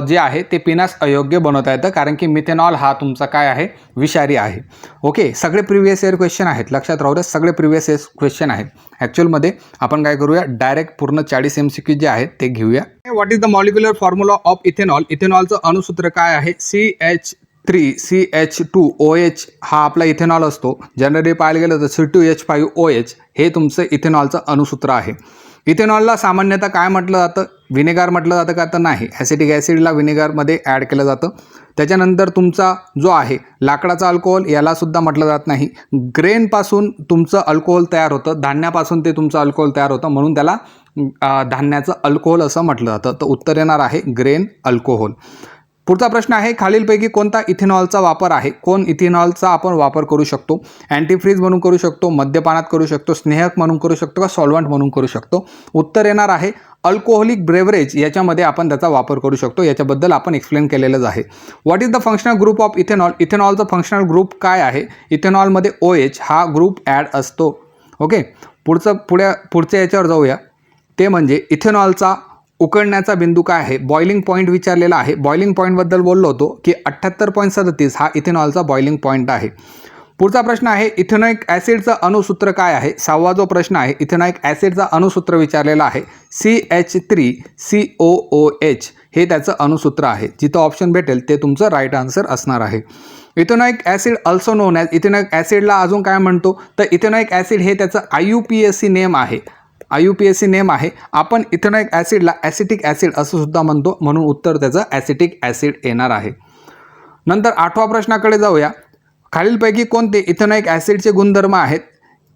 जे आहे ते पिण्यास अयोग्य बनवता येतं, कारण की मिथेनॉल हा तुमचा काय आहे, विषारी आहे. ओके, सगळे प्रिव्हियस इयर क्वेश्चन आहेत, लक्षात राहू दे, सगळे प्रिव्हियस इयर क्वेश्चन आहेत. ॲक्च्युअलमध्ये आपण काय करूया, डायरेक्ट पूर्ण 40 MCQ जे आहेत ते घेऊया. What is the molecular formula of ethanol. इथेनॉलचं अणुसूत्र काय आहे, CH3CH2OH हा आपला इथेनॉल असतो. जनरली पाहायला गेलं तर C2H5OH हे तुमचं इथेनॉलचं अणुसूत्र आहे. इथेनॉलला सामान्यतः काय म्हटलं जातं, विनेगार म्हटलं जातं का, तर नाही, ॲसिटिक ॲसिडला विनेगारमध्ये ॲड केलं जातं. त्याच्यानंतर तुमचा जो आहे लाकडाचा अल्कोहोल, यालासुद्धा म्हटलं जात नाही. ग्रेनपासून तुमचं अल्कोहोल तयार होतं, धान्यापासून ते तुमचं अल्कोहोल तयार होतं, म्हणून त्याला धान्याचं अल्कोहोल असं म्हटलं जातं. तर उत्तर येणार आहे ग्रेन अल्कोहोल. पुढचा प्रश्न आहे, खालीलपैकी कोणता इथेनॉलचा वापर आहे. कोण इथेनॉलचा आपण वापर करू शकतो, अँटीफ्रीज म्हणून करू शकतो, मद्यपानात करू शकतो, स्नेहक म्हणून करू शकतो, का सॉल्वंट म्हणून करू शकतो. उत्तर येणार आहे अल्कोहोलिक ब्रेवरेज, याच्यामध्ये आपण त्याचा वापर करू शकतो. याच्याबद्दल आपण एक्सप्लेन केलेलंच आहे. What is the functional group of ethanol. इथेनॉलचा फंक्शनल ग्रुप काय आहे, इथेनॉलमध्ये OH हा ग्रुप ॲड असतो. ओके, पुढच्या याच्यावर जाऊया, ते म्हणजे इथेनॉलचा उकळण्याचा बिंदू काय आहे, बॉइलिंग पॉईंट विचारलेला आहे. बॉइलिंग पॉईंटबद्दल बोललो होतो की 78.37 हा इथेनॉलचा बॉइलिंग पॉईंट आहे. पुढचा प्रश्न आहे, इथेनॉइक ॲसिडचं अणुसूत्र काय आहे. 6वा जो प्रश्न आहे, इथेनॉइक ॲसिडचा अणुसूत्र विचारलेला आहे. CH3COOH हे त्याचं अणुसूत्र आहे. जिथं ऑप्शन भेटेल ते तुमचं राईट आन्सर असणार आहे. Ethanoic acid also known as, ethanoic ॲसिडला अजून काय म्हणतो, तर इथेनॉइक ॲसिड हे त्याचं IUPAC नेम आहे. IUPAC नेम आहे. आपण इथेनॉइक ॲसिडला ॲसिटिक ॲसिड असं सुद्धा म्हणतो, म्हणून उत्तर त्याचं ॲसिटिक ॲसिड येणार आहे. नंतर 8व्या प्रश्नाकडे जाऊया. खालीलपैकी कोणते इथेनॉइक ॲसिडचे गुणधर्म आहेत.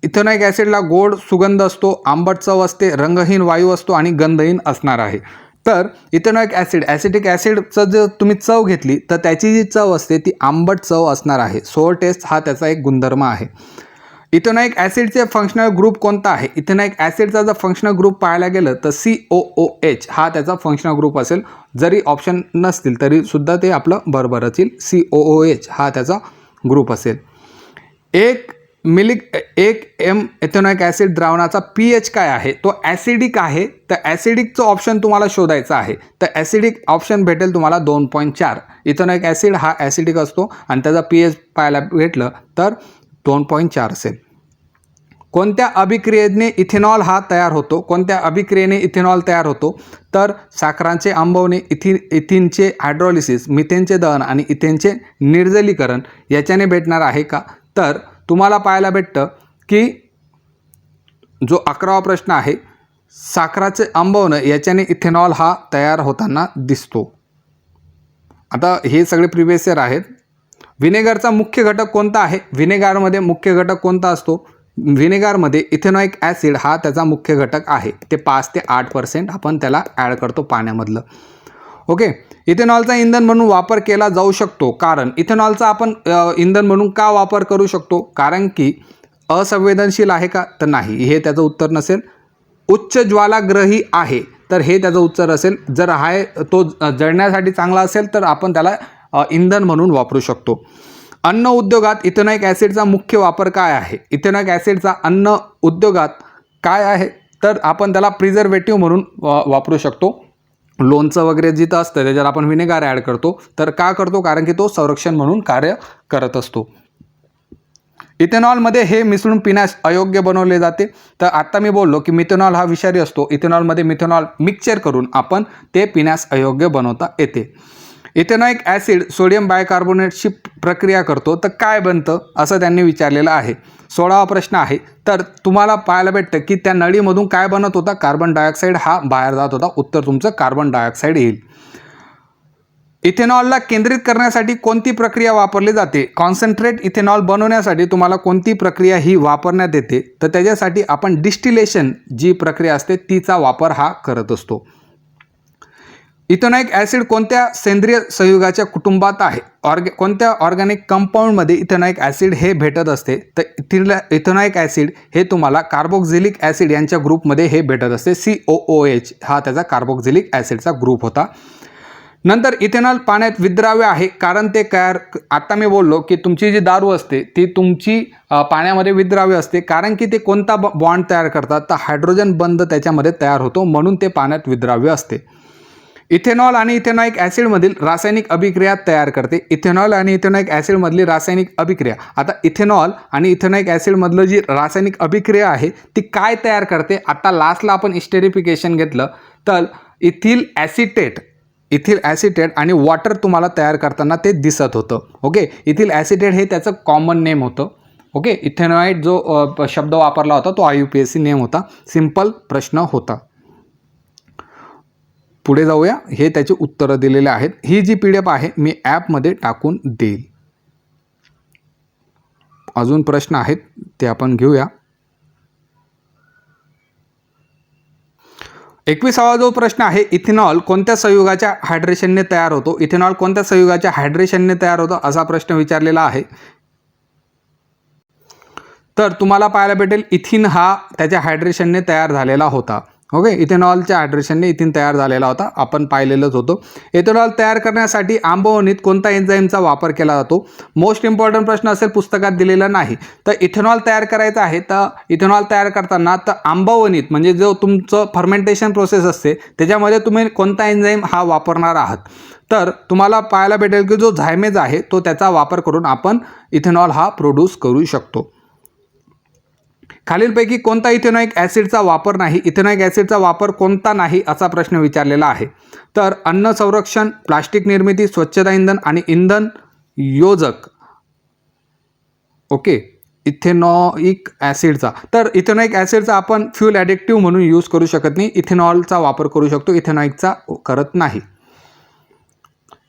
इथेनॉइक ॲसिडला गोड सुगंध असतो, आंबट चव असते, रंगहीन वायू असतो आणि गंधहीन असणार आहे. तर इथेनॉइक ॲसिड, ॲसिटिक ॲसिडचं जर तुम्ही चव घेतली तर त्याची जी चव असते ती आंबट चव असणार आहे. सोअर टेस्ट हा त्याचा एक गुणधर्म आहे. इथेनॉइक ॲसिडचे फंक्शनल ग्रुप कोणता आहे. इथेनॉइक ॲसिडचा जर फंक्शनल ग्रुप पाहायला गेलं तर COOH हा त्याचा फंक्शनल ग्रुप असेल. जरी ऑप्शन नसतील तरी सुद्धा ते आपलं बरोबर असेल. COOH हा त्याचा ग्रुप असेल. 1 m इथेनॉइक ॲसिड द्रावणाचा pH काय आहे, तो ॲसिडिक आहे. तर ॲसिडिकचं ऑप्शन तुम्हाला शोधायचं आहे. तर ॲसिडिक ऑप्शन भेटेल तुम्हाला 2.4. इथेनॉइक ॲसिड हा ॲसिडिक असतो आणि त्याचा pH पाहायला भेटलं तर 2.4 असेल. कोणत्या अभिक्रियेने इथेनॉल हा तयार होतो. कोणत्या अभिक्रियेने इथेनॉल तयार होतो, तर साखरांचे आंबवणे, इथिनचे हायड्रॉलिसिस, मिथेनचे दहन आणि इथेनचे निर्जलीकरण याच्याने भेटणार आहे का. तर तुम्हाला पाहायला भेटतं की जो 11वा प्रश्न आहे, साखराचे आंबवणं याच्याने इथेनॉल हा तयार होताना दिसतो. आता हे सगळे प्रिव्हियस इयर आहेत. व्हिनेगरचा मुख्य घटक कोणता आहे. व्हिनेगारमध्ये मुख्य घटक कोणता असतो. व्हिनेगारमध्ये इथेनॉइक ॲसिड हा त्याचा मुख्य घटक आहे. ते 5 ते 8% आपण त्याला ॲड करतो पाण्यामधलं. ओके, इथेनॉलचा इंधन म्हणून वापर केला जाऊ शकतो. कारण इथेनॉलचा आपण इंधन म्हणून का वापर करू शकतो, कारण की असंवेदनशील आहे का, तर नाही, हे त्याचं उत्तर नसेल. उच्च ज्वालाग्रही आहे, तर हे त्याचं उत्तर असेल. जर आहे तो जळण्यासाठी चांगला असेल तर आपण त्याला इंधन म्हणून वापरू शकतो. अन्न उद्योगात इथेनॉइक ॲसिडचा मुख्य वापर काय आहे. इथेनॉइक ॲसिडचा अन्न उद्योगात काय आहे, तर आपण त्याला प्रिझर्वेटिव्ह म्हणून वापरू शकतो. लोणचं वगैरे जिथं असतं त्याच्यात आपण व्हिनेगार ॲड करतो. तर का करतो? कारण की तो संरक्षण म्हणून कार्य करत असतो. इथेनॉलमध्ये हे मिसळून पिण्यास अयोग्य बनवले जाते. तर आत्ता मी बोललो की मिथेनॉल हा विषारी असतो. इथेनॉलमध्ये मिथेनॉल मिक्सचर करून आपण ते पिण्यास अयोग्य बनवता येते. इथेनॉइक ॲसिड सोडियम बायकार्बोनेटची प्रक्रिया करतो तर काय बनतं असं त्यांनी विचारलेलं आहे. 16वा प्रश्न आहे. तर तुम्हाला पाहायला भेटतं की त्या नळीमधून काय बनत होता? कार्बन डायऑक्साईड हा बाहेर जात होता. उत्तर तुमचं कार्बन डायऑक्साईड येईल. इथेनॉलला केंद्रित करण्यासाठी कोणती प्रक्रिया वापरली जाते? कॉन्सन्ट्रेट इथेनॉल बनवण्यासाठी तुम्हाला कोणती प्रक्रिया ही वापरण्यात येते? तर त्याच्यासाठी आपण डिस्टिलेशन जी प्रक्रिया असते तिचा वापर हा करत असतो. इथेनॉइक ॲसिड कोणत्या सेंद्रिय संयुगाच्या कुटुंबात आहे? कोणत्या ऑर्गॅनिक कंपाऊंडमध्ये इथेनॉइक ॲसिड हे भेटत असते? तर इथेनॉइक ॲसिड हे तुम्हाला कार्बोक्झिलिक ॲसिड यांच्या ग्रुपमध्ये हे भेटत असते. COOH हा त्याचा कार्बोक्झिलिक ॲसिडचा ग्रुप होता. नंतर इथेनॉल पाण्यात विद्राव्य आहे कारण ते आता मी बोललो की तुमची जी दारू असते ती तुमची पाण्यामध्ये विद्राव्य असते कारण की ते कोणता बॉन्ड तयार करतात? तर हायड्रोजन बंध त्याच्यामध्ये तयार होतो म्हणून ते पाण्यात विद्राव्य असते. इथेनॉल आणि इथेनॉइक ॲसिडमधील रासायनिक अभिक्रिया तयार करते. इथेनॉल आणि इथेनॉइक ॲसिडमधली रासायनिक अभिक्रिया. आता इथेनॉल आणि इथेनॉइक ॲसिडमधलं जी रासायनिक अभिक्रिया आहे ती काय तयार करते? आता लास्टला आपण इस्टेरिफिकेशन घेतलं तर इथिल ॲसिटेट आणि वॉटर तुम्हाला तयार करताना ते दिसत होतं. ओके, इथिल ॲसिटेट हे त्याचं कॉमन नेम होतं. ओके, इथेनॉइड जो शब्द वापरला होता तो IUPAC नेम होता. सिंपल प्रश्न होता. पुढे जाऊया. हे त्याचे उत्तरं दिलेले आहेत. ही जी PDF आहे मी ॲपमध्ये टाकून देईल. अजून प्रश्न आहेत ते आपण घेऊया. 21वा जो प्रश्न आहे, इथेनॉल कोणत्या संयुगाच्या हायड्रेशनने तयार होतो? इथेनॉल कोणत्या संयुगाच्या हायड्रेशनने तयार होतो असा प्रश्न विचारलेला आहे. तर तुम्हाला पाहायला भेटेल इथिन हा त्याच्या हायड्रेशनने तयार झालेला होता. ओके, इथेनॉलच्या हायड्रेशनने इथिन तयार झालेला होता. आपण पाहिलेलंच होतं. इथेनॉल तयार करण्यासाठी आंबवणीत कोणता एन्झाईमचा वापर केला जातो? मोस्ट इम्पॉर्टंट प्रश्न असेल, पुस्तकात दिलेला नाही. तर इथेनॉल तयार करायचं आहे तर इथेनॉल तयार करताना तर आंबवणीत म्हणजे जो तुमचं फर्मेंटेशन प्रोसेस असते त्याच्यामध्ये तुम्ही कोणता एन्झाईम हा वापरणार आहात? तर तुम्हाला पाहायला भेटेल की जो झायमेज आहे तो त्याचा वापर करून आपण इथेनॉल हा प्रोड्यूस करू शकतो. खालीलपैकी कोणता इथेनॉइक ॲसिडचा वापर नाही? इथेनॉइक ॲसिडचा वापर कोणता नाही असा प्रश्न विचारलेला आहे. तर अन्न संरक्षण, प्लास्टिक निर्मिती, स्वच्छता इंधन आणि इंधन योजक. ओके, इथेनॉइक ॲसिडचा. तर इथेनॉइक ॲसिडचा आपण फ्यूल ॲडिक्टिव्ह म्हणून यूज करू शकत नाही. इथेनॉलचा वापर करू शकतो, इथेनॉइकचा करत नाही.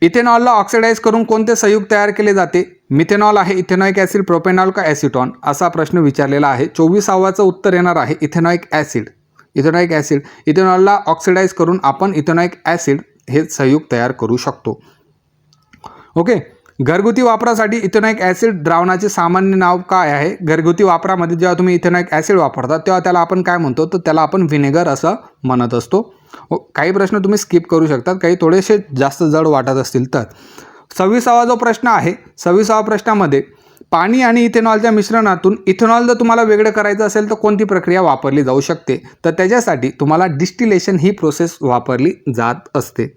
इथेनॉलला ऑक्सिडाइज करून कोणते संयुग तयार केले जाते? मिथेनॉल आहे, इथेनॉइक ॲसिड, प्रोपेनॉल का ॲसिटॉन असा प्रश्न विचारलेला आहे. 24वाचं उत्तर येणार आहे इथेनॉइक ॲसिड. Ethanoic acid. इथेनॉलला ऑक्सिडाइज करून आपण इथेनॉइक ॲसिड हे संयुग तयार करू शकतो. ओके, घरगुती वापरासाठी इथेनॉइक ॲसिड द्रावणाचे सामान्य नाव काय आहे? घरगुती वापरामध्ये जेव्हा तुम्ही इथेनॉइक ॲसिड वापरता तेव्हा त्याला आपण काय म्हणतो? तर त्याला आपण व्हिनेगर असं म्हणत असतो. काही प्रश्न तुम्ही स्किप करू शकतात, काही थोडेसे जास्त जड वाटत असतील तर. 26वा जो प्रश्न आहे, 26वा प्रश्नामध्ये पाणी आणि इथेनॉलच्या मिश्रणातून इथेनॉल जर तुम्हाला वेगळं करायचं असेल तर कोणती प्रक्रिया वापरली जाऊ शकते? तर त्याच्यासाठी तुम्हाला डिस्टिलेशन ही प्रोसेस वापरली जात असते.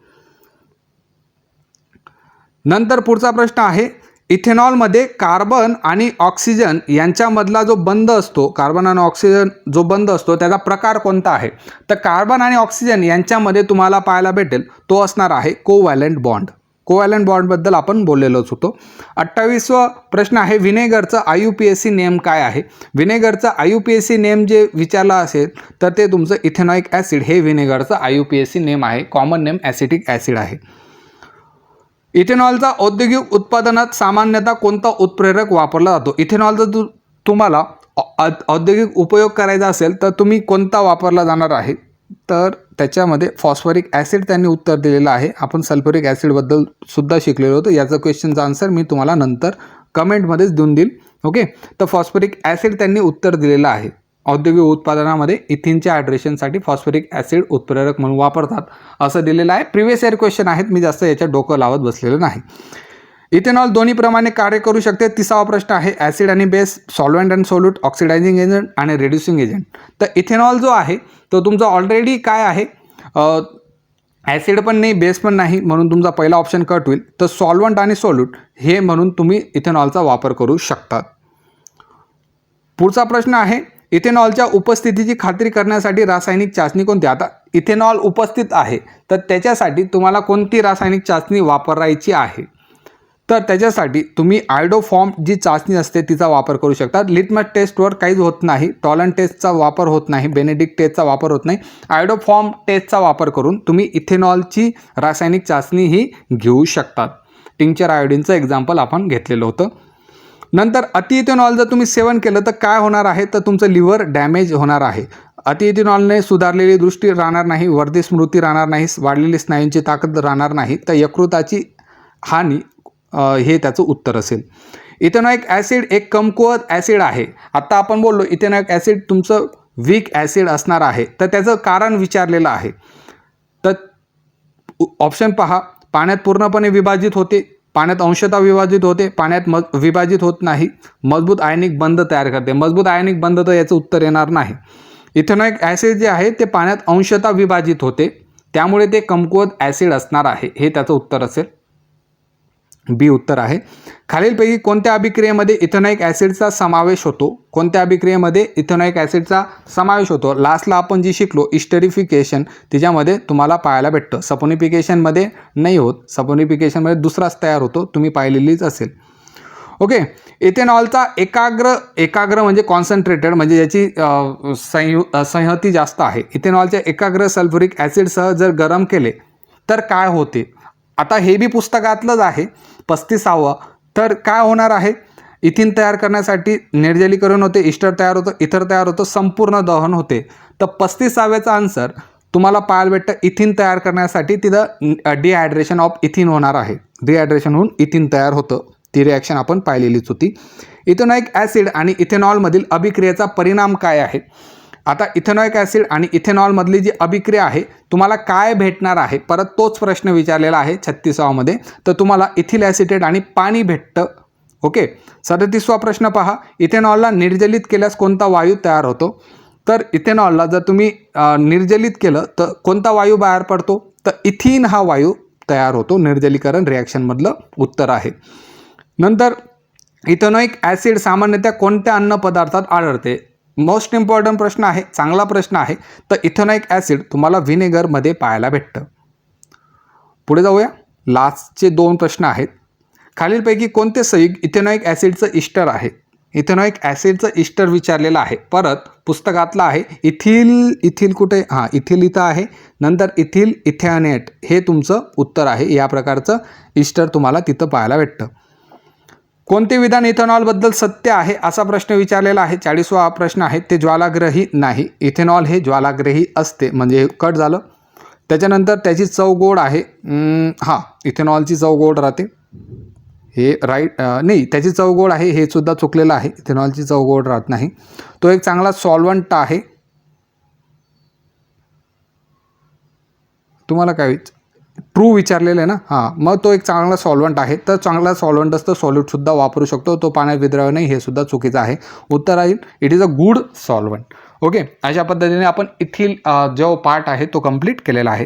नंतर पुढचा प्रश्न आहे, इथेनॉलमध्ये कार्बन आणि ऑक्सिजन यांच्यामधला जो बंध असतो, कार्बन आणि ऑक्सिजन जो बंध असतो त्याचा प्रकार कोणता आहे? तर कार्बन आणि ऑक्सिजन यांच्यामध्ये तुम्हाला पाहायला भेटेल तो असणार आहे कोव्हॅलंट बॉन्ड. कोव्हॅलंट बॉन्डबद्दल आपण बोललेलोच होतो. 28वा प्रश्न आहे, व्हिनेगरचं IUPAC नेम काय आहे? व्हिनेगरचं IUPAC नेम जे विचारला असेल तर ते तुमचं इथेनॉइक ॲसिड हे व्हिनेगरचं IUPAC नेम आहे. कॉमन नेम ॲसिटिक ॲसिड आहे. इथेनॉलचा औद्योगिक उत्पादनात सामान्यतः कोणता उत्प्रेरक वापरला जातो? इथेनॉलचा तुम्हाला औद्योगिक उपयोग करायचा असेल तर तुम्ही कोणता वापरला जाणार आहे? तर त्याच्यामध्ये फॉस्फरिक ॲसिड त्यांनी उत्तर दिलेलं आहे. आपण सल्फ्युरिक ॲसिडबद्दल सुद्धा शिकलेलो होतो. याचं क्वेश्चनचा आन्सर मी तुम्हाला नंतर कमेंटमध्येच देऊन देईल. ओके, तर फॉस्फरिक ॲसिड त्यांनी उत्तर दिलेलं आहे. औद्योगिक उत्पादनामध्ये इथिनच्या हायड्रेशनसाठी फॉस्फरिक ॲसिड उत्प्रेरक म्हणून वापरतात असं दिलेलं आहे. प्रिव्हियस इयर क्वेश्चन आहेत, मी जास्त याच्यात डोकं लावत बसलेलं नाही. इथेनॉल दोन्ही प्रमाणे कार्य करू शकते. 30वा प्रश्न आहे, ॲसिड आणि base, solvent and solute, oxidizing agent आणि रिड्युसिंग एजंट. तर इथेनॉल जो आहे तो तुमचा ऑलरेडी काय आहे, ॲसिड पण नाही, बेस पण नाही, म्हणून तुमचा पहिला ऑप्शन कट होईल. तर सॉल्वंट आणि सोल्यूट हे म्हणून तुम्ही इथेनॉलचा वापर करू शकतात. पुढचा प्रश्न आहे, इथेनॉलच्या उपस्थितीची खात्री करण्यासाठी रासायनिक चाचणी कोणती? आता इथेनॉल उपस्थित आहे तर त्याच्यासाठी तुम्हाला कोणती रासायनिक चाचणी वापरायची आहे? तर त्याच्यासाठी तुम्ही आयोडोफॉर्म जी चाचणी असते तिचा वापर करू शकता. लिटमस टेस्टवर काहीच होत नाही, टॉलन टेस्टचा वापर होत नाही, बेनेडिक्ट टेस्टचा वापर होत नाही. आयोडोफॉर्म टेस्टचा वापर करून तुम्ही इथेनॉलची रासायनिक चाचणी ही घेऊ शकतात. टिंक्चर आयोडीनचं एक्झाम्पल आपण घेतलेलं होतं. नंतर अति इथेनॉल जर तुम्ही सेवन केलं तर काय होणार आहे? तर तुमचं लिव्हर डॅमेज होणार आहे. अति इथेनॉलने सुधारलेली दृष्टी राहणार नाही, वर्धी स्मृती राहणार नाही, वाढलेली स्नायूंची ताकद राहणार नाही, तर यकृताची हानी हे त्याचं उत्तर असेल. इथेनॉइक ॲसिड एक कमकुवत ॲसिड आहे. आत्ता आपण बोललो इथेनॉइक ॲसिड तुमचं वीक ॲसिड असणार आहे, तर त्याचं कारण विचारलेलं आहे. तर ऑप्शन पहा, पाण्यात पूर्णपणे विभाजित होते, पाण्यात अंशतः विभाजित होते, पाण्यात विभाजित होत नाही, मजबूत आयनिक बंध तयार करते. मजबूत आयनिक बंध तर याचं उत्तर येणार नाही. इथेनॉइक ॲसिड जे आहे ते पाण्यात अंशतः विभाजित होते, त्यामुळे ते कमकुवत ॲसिड असणार आहे, हे त्याचं उत्तर असेल. बी उत्तर आहे. खालीलपैकी कोणत्या अभिक्रियेमध्ये इथेनॉइक ॲसिडचा समावेश होतो? कोणत्या अभिक्रियेमध्ये इथेनॉइक ॲसिडचा समावेश होतो? लास्टला आपण जी शिकलो इस्टरिफिकेशन, तिच्यामध्ये तुम्हाला पाहायला भेटतं. सपोनिफिकेशनमध्ये नाही होत, सपोनिफिकेशनमध्ये दुसराच तयार होतो, तुम्ही पाहिलेलीच असेल. ओके, इथेनॉलचा एकाग्र म्हणजे कॉन्सन्ट्रेटेड, म्हणजे याची संहती जास्त आहे. इथेनॉलच्या एकाग्र सल्फ्युरिक ॲसिडसह जर गरम केले तर काय होते? आता हे बी पुस्तकातलंच आहे, 35वा. तर काय होणार आहे? इथिन तयार करण्यासाठी निर्जलीकरण होते, इस्टर तयार होतं, इथर तयार होतं, संपूर्ण दहन होते. तर 35व्याचा आन्सर तुम्हाला पाहायला भेटतं, इथिन तयार करण्यासाठी तिथं डिहायड्रेशन ऑफ इथिन होणार आहे. डिहायड्रेशन होऊन इथिन तयार होतं. ती रिॲक्शन आपण पाहिलेलीच होती. इथेनॉइक ॲसिड आणि इथेनॉलमधील अभिक्रियेचा परिणाम काय आहे? आता इथेनॉइक ॲसिड आणि इथेनॉलमधली जी अभिक्रिया आहे तुम्हाला काय भेटणार आहे? परत तोच प्रश्न विचारलेला आहे 36मध्ये. तर तुम्हाला इथिल ॲसिटेट आणि पाणी भेटतं. ओके, 37वा प्रश्न पहा, इथेनॉलला निर्जलित केल्यास कोणता वायू तयार होतो? तर इथेनॉलला जर तुम्ही निर्जलित केलं तर कोणता वायू बाहेर पडतो? तर इथिन हा वायू तयार होतो. निर्जलीकरण रिॲक्शनमधलं उत्तर आहे. नंतर इथेनॉइक ॲसिड सामान्यतः कोणत्या अन्नपदार्थात आढळते? मोस्ट इम्पॉर्टंट प्रश्न आहे, चांगला प्रश्न आहे. तर इथेनॉइक ॲसिड तुम्हाला व्हिनेगरमध्ये पाहायला भेटतं. पुढे जाऊया, लास्टचे 2 प्रश्न आहेत. खालीलपैकी कोणते संयुग इथेनॉइक ॲसिडचं इस्टर आहे? इथेनॉइक ॲसिडचं इस्टर विचारलेलं आहे, परत पुस्तकातलं आहे. इथिल कुठे? हां, इथिल इथं आहे. नंतर इथिल इथॅनेट हे तुमचं उत्तर आहे. या प्रकारचं इस्टर तुम्हाला तिथं पाहायला भेटतं. कोणते विधान इथेनॉलबद्दल सत्य आहे असा प्रश्न विचारलेला आहे. 40वा प्रश्न आहे, ते ज्वालाग्रही नाही. इथेनॉल हे ज्वालाग्रही असते, म्हणजे कट झालं. त्याच्यानंतर त्याची चव गोड आहे. हां, इथेनॉलची चव गोड राहते, हे राईट नाही, त्याची चव गोड आहे हे सुद्धा चुकलेलं आहे. इथेनॉलची चव गोड राहत नाही. तो एक चांगला सॉल्वंट आहे. तुम्हाला काय ट्रू विचारलेलं आहे ना? हां, मग तो एक चांगला सॉल्वंट आहे. तर चांगला सॉल्वंट असतं, सॉल्यूटसुद्धा वापरू शकतो. तो पाण्यात विद्राव्य नाही, हे सुद्धा चुकीचं आहे. उत्तर आहे it is a good solvent. Okay, अशा पद्धतीने आपण इथिल जो पार्ट आहे तो कंप्लीट केलेला आहे.